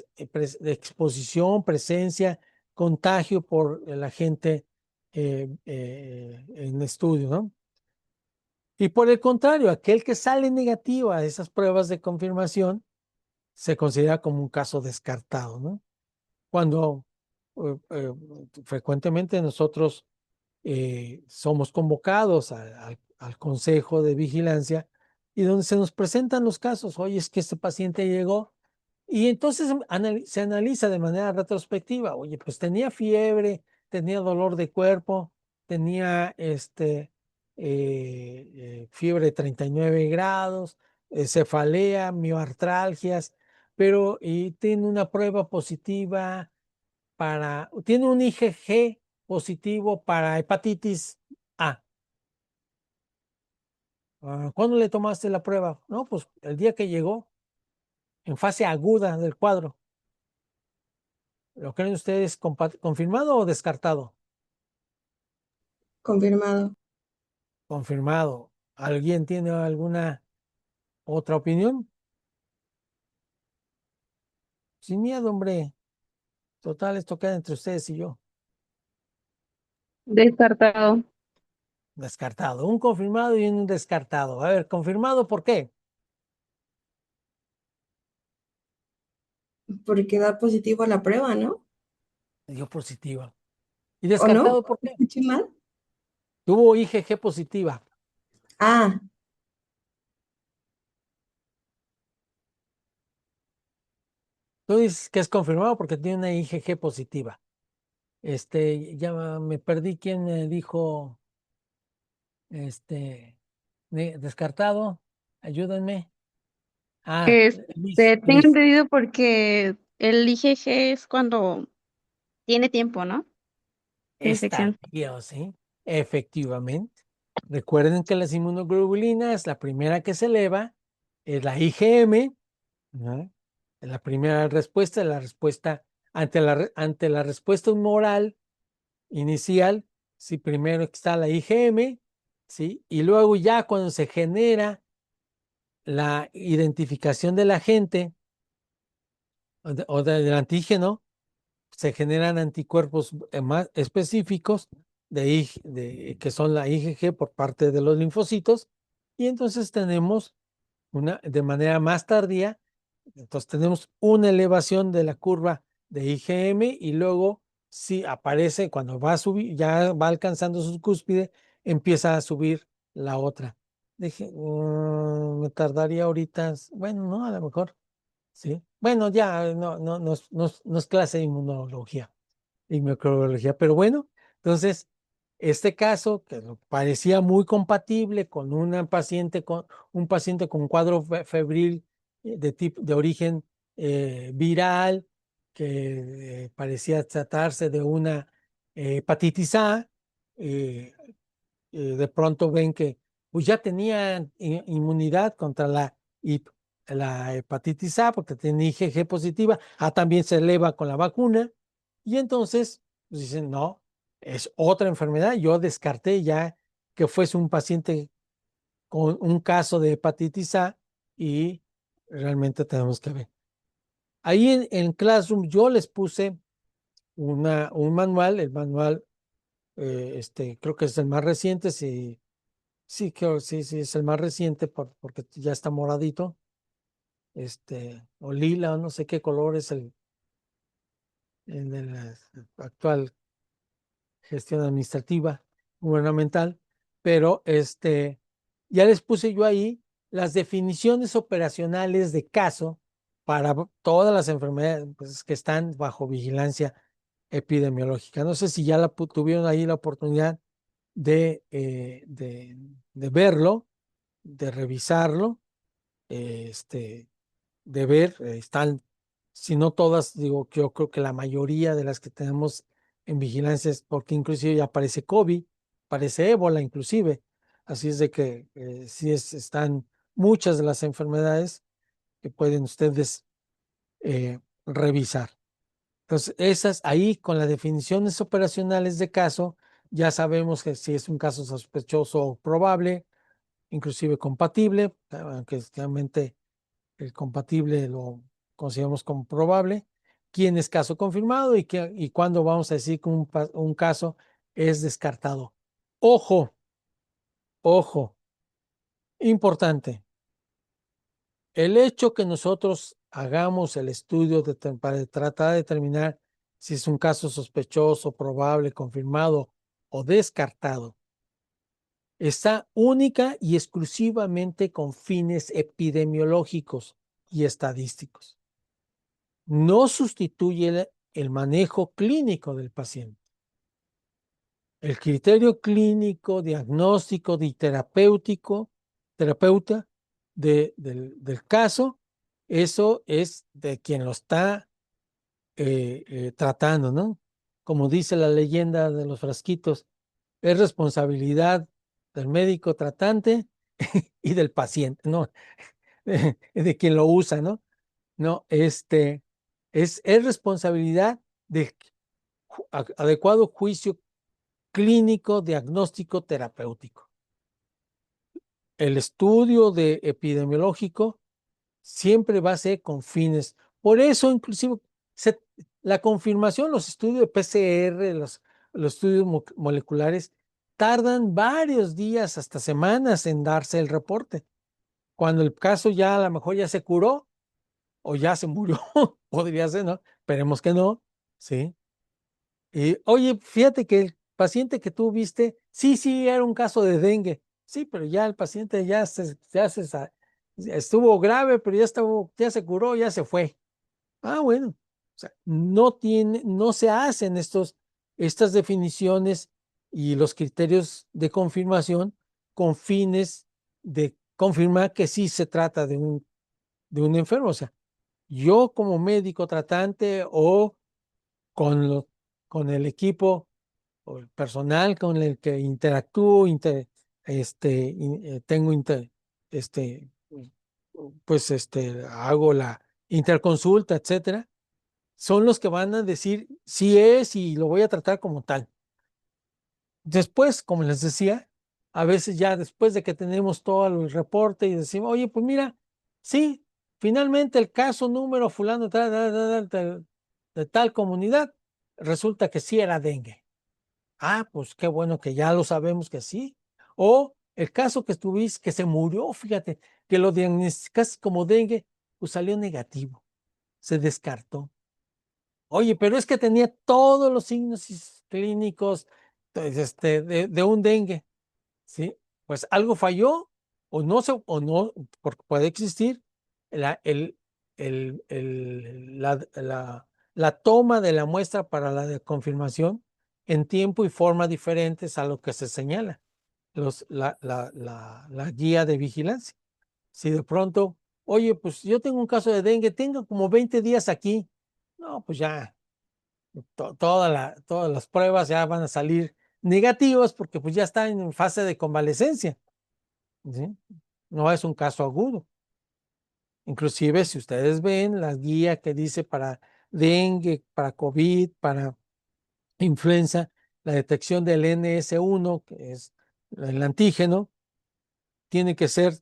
exposición, presencia, contagio por el agente en estudio, ¿no? Y por el contrario, aquel que sale negativo a esas pruebas de confirmación se considera como un caso descartado, ¿no? Cuando frecuentemente nosotros somos convocados al Consejo de Vigilancia y donde se nos presentan los casos. Oye, es que este paciente llegó y entonces se analiza de manera retrospectiva. Oye, pues tenía fiebre, tenía dolor de cuerpo, tenía fiebre de 39 grados, cefalea, mioartralgias, pero y tiene una prueba positiva tiene un IgG positivo para hepatitis A. ¿Cuándo le tomaste la prueba? No, pues el día que llegó, en fase aguda del cuadro. ¿Lo creen ustedes confirmado o descartado? Confirmado. Confirmado. ¿Alguien tiene alguna otra opinión? Sin miedo, hombre. Total, esto queda entre ustedes y yo. Descartado. Descartado. Un confirmado y un descartado. A ver, confirmado, ¿por qué? Porque da positivo a la prueba, ¿no? Dio positiva. ¿Y ¿O no? descartado por qué? ¿Escuché mal? Tuvo IgG positiva. Ah, Tú dices que es confirmado porque tiene una IgG positiva. Ya me perdí quién me dijo, descartado. Ayúdenme. Luis, Tengo Luis. entendido porque el IgG es cuando tiene tiempo, ¿no? De Es infección. tardío, ¿sí? Efectivamente. Recuerden que las inmunoglobulinas, la primera que se eleva es la IgM, ¿no? La primera respuesta, la respuesta ante la respuesta humoral inicial, sí, primero está la IgM, ¿sí? Y luego ya cuando se genera la identificación del agente del antígeno, se generan anticuerpos más específicos que son la IgG por parte de los linfocitos, y entonces tenemos de manera más tardía, entonces tenemos una elevación de la curva de IgM y luego si aparece cuando va a subir, ya va alcanzando su cúspide, empieza a subir la otra. Dije, me tardaría ahorita, bueno, no, a lo mejor, sí. Bueno, ya, no es clase de inmunología y microbiología, pero bueno, entonces, este caso que parecía muy compatible con un paciente con cuadro febril de origen viral, que parecía tratarse de una hepatitis A, eh, de pronto ven que pues ya tenían inmunidad contra la hepatitis A porque tenía IgG positiva, también se eleva con la vacuna, y entonces pues dicen, no, es otra enfermedad. Yo descarté ya que fuese un paciente con un caso de hepatitis A y realmente tenemos que ver. Ahí en Classroom yo les puse un manual, el manual, creo que es el más reciente, sí, creo, sí, es el más reciente porque ya está moradito, o lila, o no sé qué color es el de la actual gestión administrativa gubernamental, pero ya les puse yo ahí las definiciones operacionales de caso para todas las enfermedades pues, que están bajo vigilancia epidemiológica. No sé si ya tuvieron ahí la oportunidad de verlo, de revisarlo, de ver, están, si no todas, digo que yo creo que la mayoría de las que tenemos en vigilancia es porque inclusive ya aparece COVID, aparece ébola inclusive, así es de que sí están muchas de las enfermedades que pueden ustedes revisar. Entonces, esas ahí con las definiciones operacionales de caso, ya sabemos que si es un caso sospechoso o probable, inclusive compatible, aunque realmente el compatible lo consideramos como probable, quién es caso confirmado y cuándo vamos a decir que un caso es descartado. Ojo, ojo, importante. El hecho que nosotros hagamos el estudio para tratar de determinar si es un caso sospechoso, probable, confirmado o descartado, está única y exclusivamente con fines epidemiológicos y estadísticos. No sustituye el manejo clínico del paciente. El criterio clínico, diagnóstico y terapeuta del caso, eso es de quien lo está tratando, ¿no? Como dice la leyenda de los frasquitos, es responsabilidad del médico tratante y del paciente, ¿no? De quien lo usa, ¿no? No, es responsabilidad de adecuado juicio clínico, diagnóstico, terapéutico. El estudio epidemiológico siempre va a ser con fines. Por eso, inclusive, la confirmación, los estudios de PCR, los estudios moleculares, tardan varios días, hasta semanas en darse el reporte. Cuando el caso ya a lo mejor ya se curó o ya se murió, podría ser, ¿no? Esperemos que no, ¿sí? Y oye, fíjate que el paciente que tú viste, sí, era un caso de dengue. Sí, pero ya el paciente estuvo grave, pero ya se curó, ya se fue. Bueno, o sea, no se hacen estas definiciones y los criterios de confirmación con fines de confirmar que sí se trata de un enfermo. O sea, yo como médico tratante o con el equipo o el personal con el que interactúo, tengo pues hago la interconsulta, etcétera, son los que van a decir si es y lo voy a tratar como tal. Después, como les decía, a veces ya después de que tenemos todo el reporte y decimos, oye, pues mira, sí, finalmente el caso número fulano de tal comunidad, resulta que sí era dengue. Pues qué bueno que ya lo sabemos que sí. O el caso que estuviste, que se murió, fíjate, que lo diagnosticaste como dengue, pues salió negativo, se descartó. Oye, pero es que tenía todos los signos clínicos de un dengue. ¿sí? Pues algo falló o no, porque puede existir la, el, la toma de la muestra para la de confirmación en tiempo y forma diferentes a lo que se señala la guía de vigilancia. Si de pronto, oye, pues yo tengo un caso de dengue, tengo como 20 días aquí, no, pues ya todas las pruebas ya van a salir negativas porque pues ya está en fase de convalecencia, ¿sí? No es un caso agudo. Inclusive si ustedes ven la guía que dice para dengue, para COVID, para influenza, la detección del NS1, que es el antígeno, tiene que ser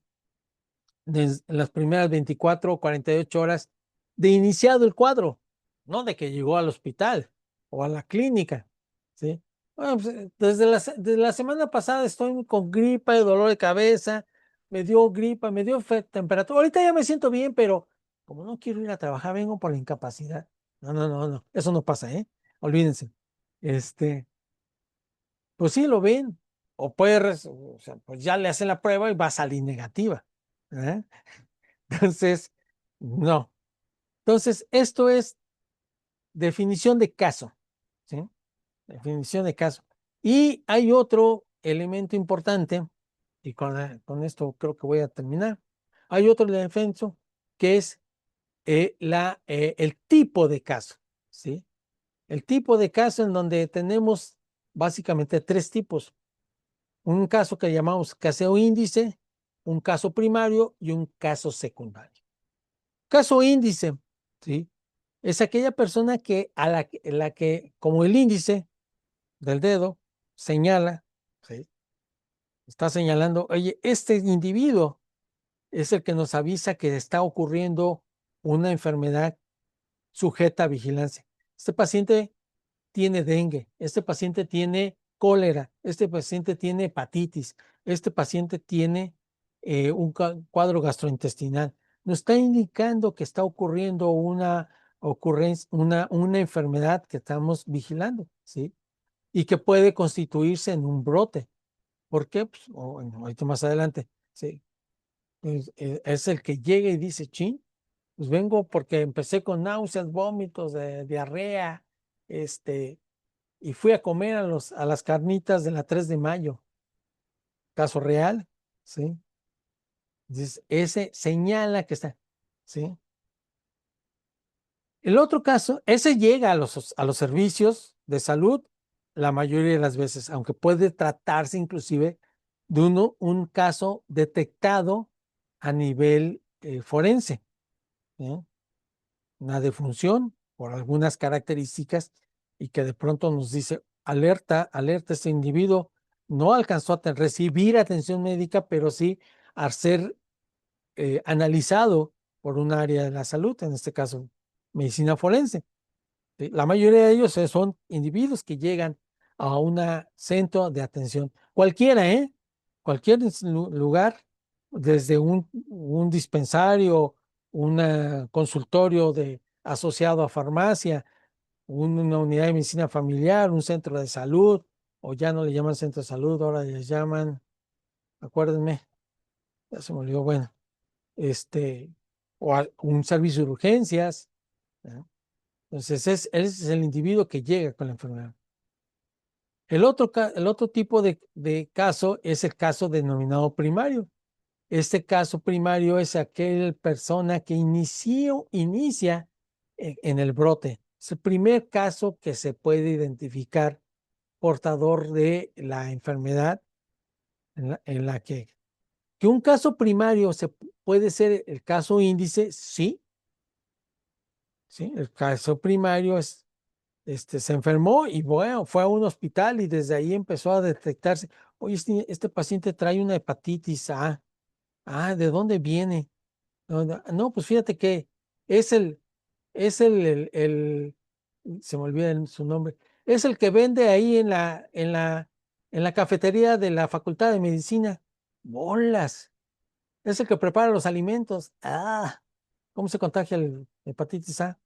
en las primeras 24 o 48 horas de iniciado el cuadro, no de que llegó al hospital o a la clínica, ¿sí? Bueno, pues, desde la semana pasada estoy con gripa y dolor de cabeza, me dio gripa, me dio temperatura, ahorita ya me siento bien, pero como no quiero ir a trabajar, vengo por la incapacidad. No, eso no pasa, ¿eh? Olvídense. Pues sí lo ven, o o sea, pues ya le hacen la prueba y va a salir negativa, ¿eh? Entonces, no. Entonces, esto es definición de caso, ¿sí? Definición de caso. Y hay otro elemento importante, y con esto creo que voy a terminar. Hay otro elemento que es el tipo de caso, ¿sí? El tipo de caso en donde tenemos básicamente tres tipos. Un caso que llamamos caso índice, un caso primario y un caso secundario. Caso índice, ¿sí? Es aquella persona que la que, como el índice del dedo, señala, ¿sí? Está señalando, oye, este individuo es el que nos avisa que está ocurriendo una enfermedad sujeta a vigilancia. Este paciente tiene dengue, este paciente tiene cólera, este paciente tiene hepatitis, este paciente tiene un cuadro gastrointestinal. Nos está indicando que está ocurriendo una ocurrencia, una enfermedad que estamos vigilando, ¿sí? Y que puede constituirse en un brote. ¿Por qué? Pues, bueno, ahorita más adelante, ¿sí? Es el que llega y dice, chin, pues vengo porque empecé con náuseas, vómitos, diarrea, y fui a comer a las carnitas de la 3 de mayo. Caso real, ¿sí? Entonces, ese señala que está, ¿sí? El otro caso, ese llega a los servicios de salud la mayoría de las veces, aunque puede tratarse inclusive de un caso detectado a nivel forense, ¿sí? Una defunción por algunas características y que de pronto nos dice, alerta, alerta, este individuo no alcanzó a recibir atención médica, pero sí a ser analizado por un área de la salud, en este caso medicina forense. La mayoría de ellos son individuos que llegan a un centro de atención, cualquiera, ¿eh? Cualquier lugar, desde un dispensario, un consultorio asociado a farmacia, una unidad de medicina familiar, un centro de salud, o ya no le llaman centro de salud, ahora les llaman, acuérdenme, ya se me olvidó, bueno, o un servicio de urgencias, ¿no? Entonces, ese es el individuo que llega con la enfermedad. El otro tipo de caso es el caso denominado primario. Este caso primario es aquella persona que inicia en el brote. Es el primer caso que se puede identificar portador de la enfermedad en la que un caso primario puede ser el caso índice, sí. Sí, el caso primario se enfermó y bueno, fue a un hospital y desde ahí empezó a detectarse, oye, este paciente trae una hepatitis A. Ah, ¿de dónde viene? No, pues fíjate que es se me olvida su nombre, es el que vende ahí en la cafetería de la Facultad de Medicina. Bolas, es el que prepara los alimentos. Ah, ¿cómo se contagia el hepatitis A?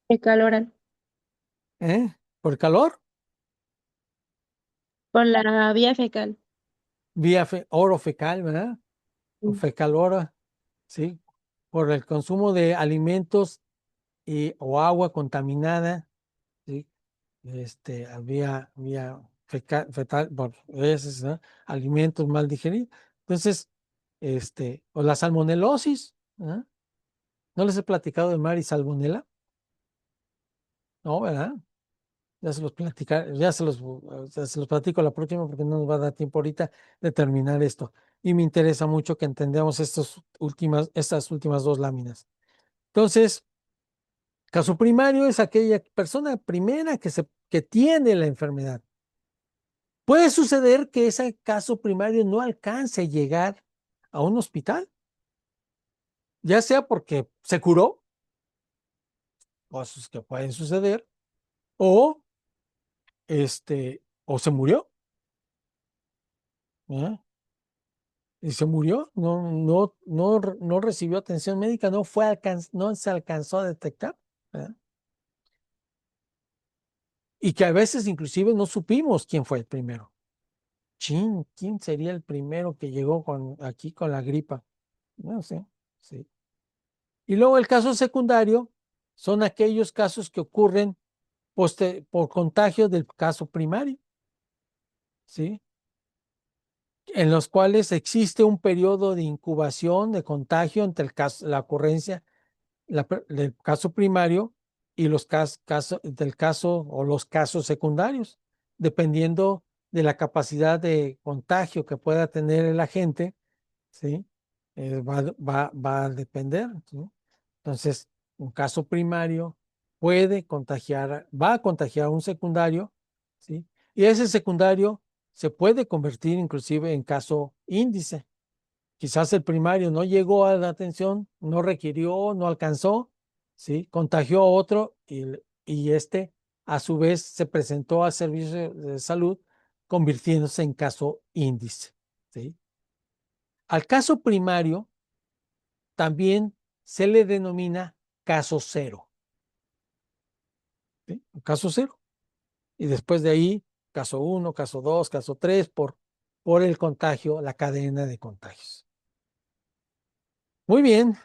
El calor. ¿Eh? ¿Por el calor? Por la vía fecal. vía oro fecal, ¿verdad? O Mm. fecal oro, ¿sí? Por el consumo de alimentos o agua contaminada, ¿sí? Había fetal, por heces, ¿no? Alimentos mal digeridos. Entonces, o la salmonelosis, ¿no? ¿No les he platicado de Mari salmonela? No, ¿verdad? Ya se los platico la próxima porque no nos va a dar tiempo ahorita de terminar esto. Y me interesa mucho que entendamos estas últimas dos láminas. Entonces, caso primario es aquella persona primera que tiene la enfermedad. Puede suceder que ese caso primario no alcance a llegar a un hospital, ya sea porque se curó, cosas que pueden suceder, o, o se murió, ¿eh? Y se murió, no recibió atención médica, no se alcanzó a detectar, ¿verdad? Y que a veces inclusive no supimos quién fue el primero. ¿Quién sería el primero que llegó aquí con la gripa? No sé, sí. Y luego el caso secundario son aquellos casos que ocurren por contagio del caso primario, ¿sí? En los cuales existe un periodo de incubación, de contagio entre la ocurrencia del caso primario y los del caso o los casos secundarios, dependiendo de la capacidad de contagio que pueda tener el agente, ¿sí? Va a depender, ¿sí? Entonces, un caso primario va a contagiar a un secundario, ¿sí? Y ese secundario se puede convertir inclusive en caso índice. Quizás el primario no llegó a la atención, no requirió, no alcanzó, ¿sí? Contagió a otro y a su vez se presentó al servicio de salud convirtiéndose en caso índice, ¿sí? Al caso primario también se le denomina caso cero, ¿sí? Caso cero. Y después de ahí, caso 1, caso 2, caso 3, por el contagio, la cadena de contagios. Muy bien.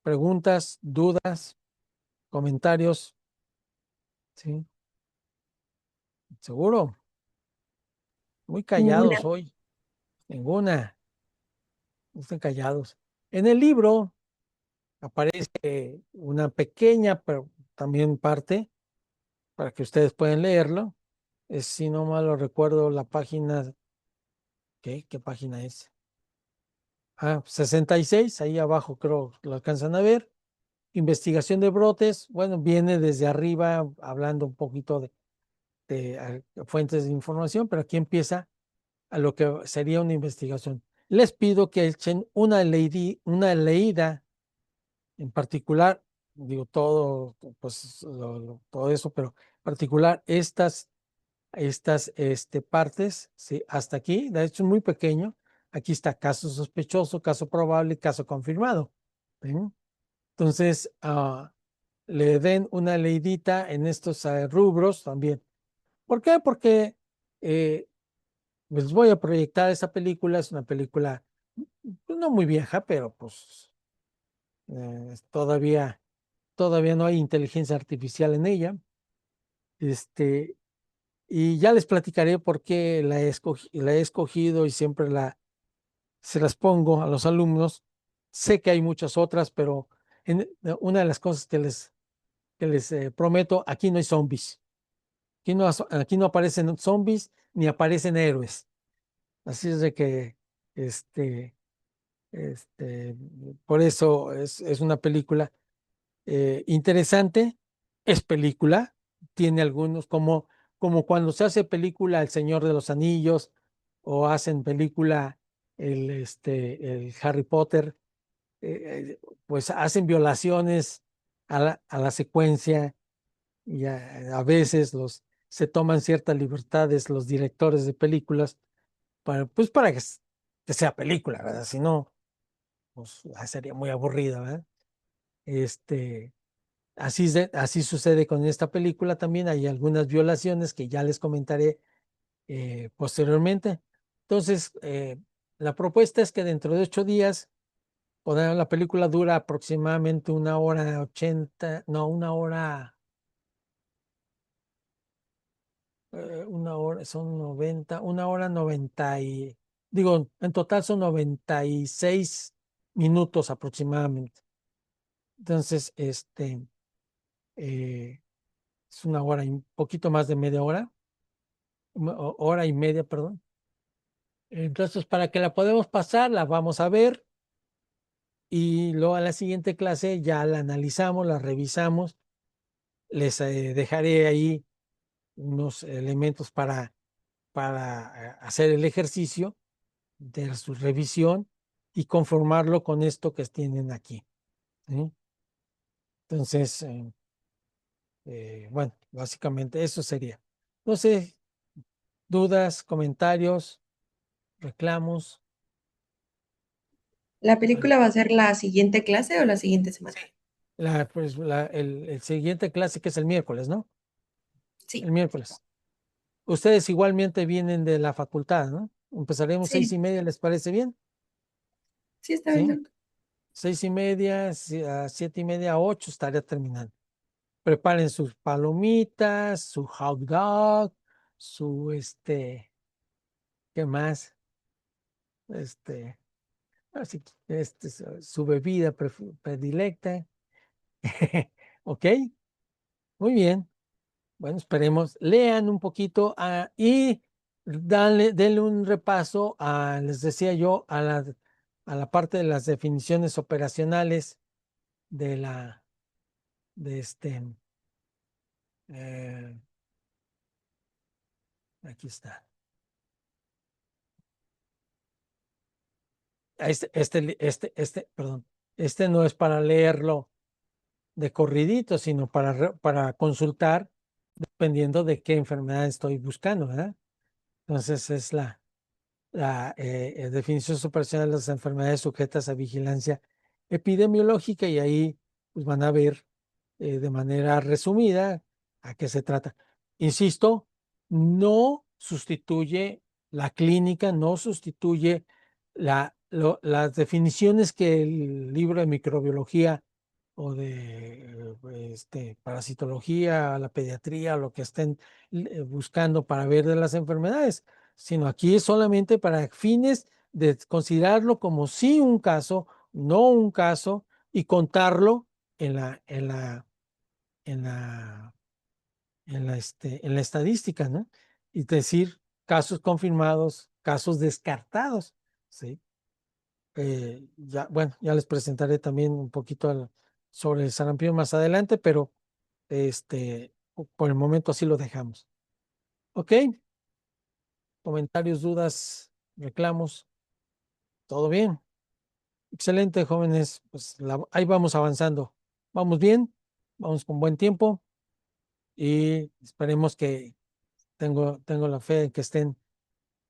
Preguntas, dudas, comentarios, ¿sí? ¿Seguro? Muy Ninguna. callados hoy. Ninguna. No estén callados. En el libro aparece una pequeña, pero también parte, para que ustedes puedan leerlo. Si no mal lo recuerdo, la página, ¿qué página es? 66, ahí abajo creo lo alcanzan a ver. Investigación de brotes, bueno, viene desde arriba hablando un poquito de fuentes de información, pero aquí empieza a lo que sería una investigación. Les pido que echen una leída en particular, digo todo, pues todo eso, pero en particular estas partes, ¿sí? Hasta aquí, de hecho es muy pequeño. Aquí está caso sospechoso, caso probable, caso confirmado, ¿sí? Entonces, le den una leidita en estos rubros también. ¿Por qué? Porque les voy a proyectar esa película. Es una película pues, no muy vieja, pero pues todavía no hay inteligencia artificial en ella. Y ya les platicaré por qué la he escogido y siempre se las pongo a los alumnos. Sé que hay muchas otras, pero una de las cosas que les prometo, aquí no hay zombies. Aquí no aparecen zombies ni aparecen héroes. Así es de que, este, este, por eso es una película interesante. Es película, tiene algunos, como cuando se hace película El Señor de los Anillos o hacen película el Harry Potter, pues hacen violaciones a la secuencia y a veces se toman ciertas libertades los directores de películas para que sea película, ¿verdad? Si no, pues sería muy aburrida, ¿verdad? Este, así sucede con esta película también. Hay algunas violaciones que ya les comentaré posteriormente. Entonces, la propuesta es que dentro de 8 días, la película dura aproximadamente 1 hora 80, no, 1 hora, 1 hora, son 90, 1 hora 90 digo, en total son 96 minutos aproximadamente. Entonces, es 1 hora y un poquito más de media hora, hora y media, perdón. Entonces, para que la podamos pasar, la vamos a ver y luego a la siguiente clase ya la analizamos, la revisamos. Les dejaré ahí unos elementos para hacer el ejercicio de su revisión y conformarlo con esto que tienen aquí. ¿Sí? Entonces, bueno, básicamente eso sería. No sé, dudas, comentarios, reclamos. ¿La película va a ser la siguiente clase o la siguiente semana? Pues, el siguiente clase que es el miércoles, ¿no? Sí, El miércoles. Ustedes igualmente vienen de la facultad, ¿no? Empezaremos sí, 6:30, ¿les parece bien? sí, está ¿Sí? bien. 6:30, a 7:30, 8 estaría terminando. Preparen sus palomitas, su hot dog, su ¿qué más? Este, así, su bebida predilecta. ¿Ok? Muy bien. Bueno, esperemos. Lean un poquito y denle un repaso les decía yo, a la parte de las definiciones operacionales de de eh, aquí está. Perdón, no es para leerlo de corridito, sino para consultar dependiendo de qué enfermedad estoy buscando, ¿verdad? Entonces es la definición operacional de las enfermedades sujetas a vigilancia epidemiológica y ahí pues, van a ver de manera resumida a qué se trata. Insisto, no sustituye la clínica, no sustituye las definiciones que el libro de microbiología o de parasitología, la pediatría, lo que estén buscando para ver de las enfermedades, sino aquí es solamente para fines de considerarlo como sí un caso, no un caso, y contarlo en la, en la, en la, en la estadística, ¿no? Y decir casos confirmados, casos descartados, ¿sí? Ya, bueno, ya les presentaré también un poquito sobre el sarampión más adelante, pero por el momento así lo dejamos. ¿Ok? Comentarios, dudas, reclamos, ¿todo bien? Excelente, jóvenes. Pues ahí vamos avanzando. Vamos bien, vamos con buen tiempo y esperemos que tengo la fe de que estén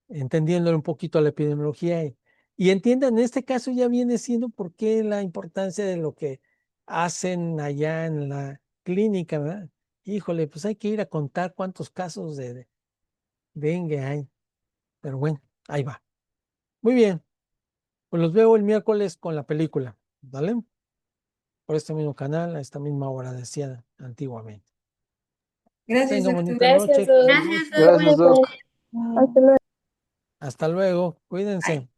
entendiendo un poquito la epidemiología y entiendan, en este caso ya viene siendo por qué la importancia de lo que hacen allá en la clínica, ¿verdad? Híjole, pues hay que ir a contar cuántos casos de dengue hay, pero bueno, ahí va. Muy bien, pues los veo el miércoles con la película, ¿vale? Por este mismo canal, a esta misma hora, decía antiguamente. Gracias, Tengan doctor. bonita Gracias, noche. Doc. Gracias, Gracias, Doc. Hasta luego. Hasta luego. Cuídense.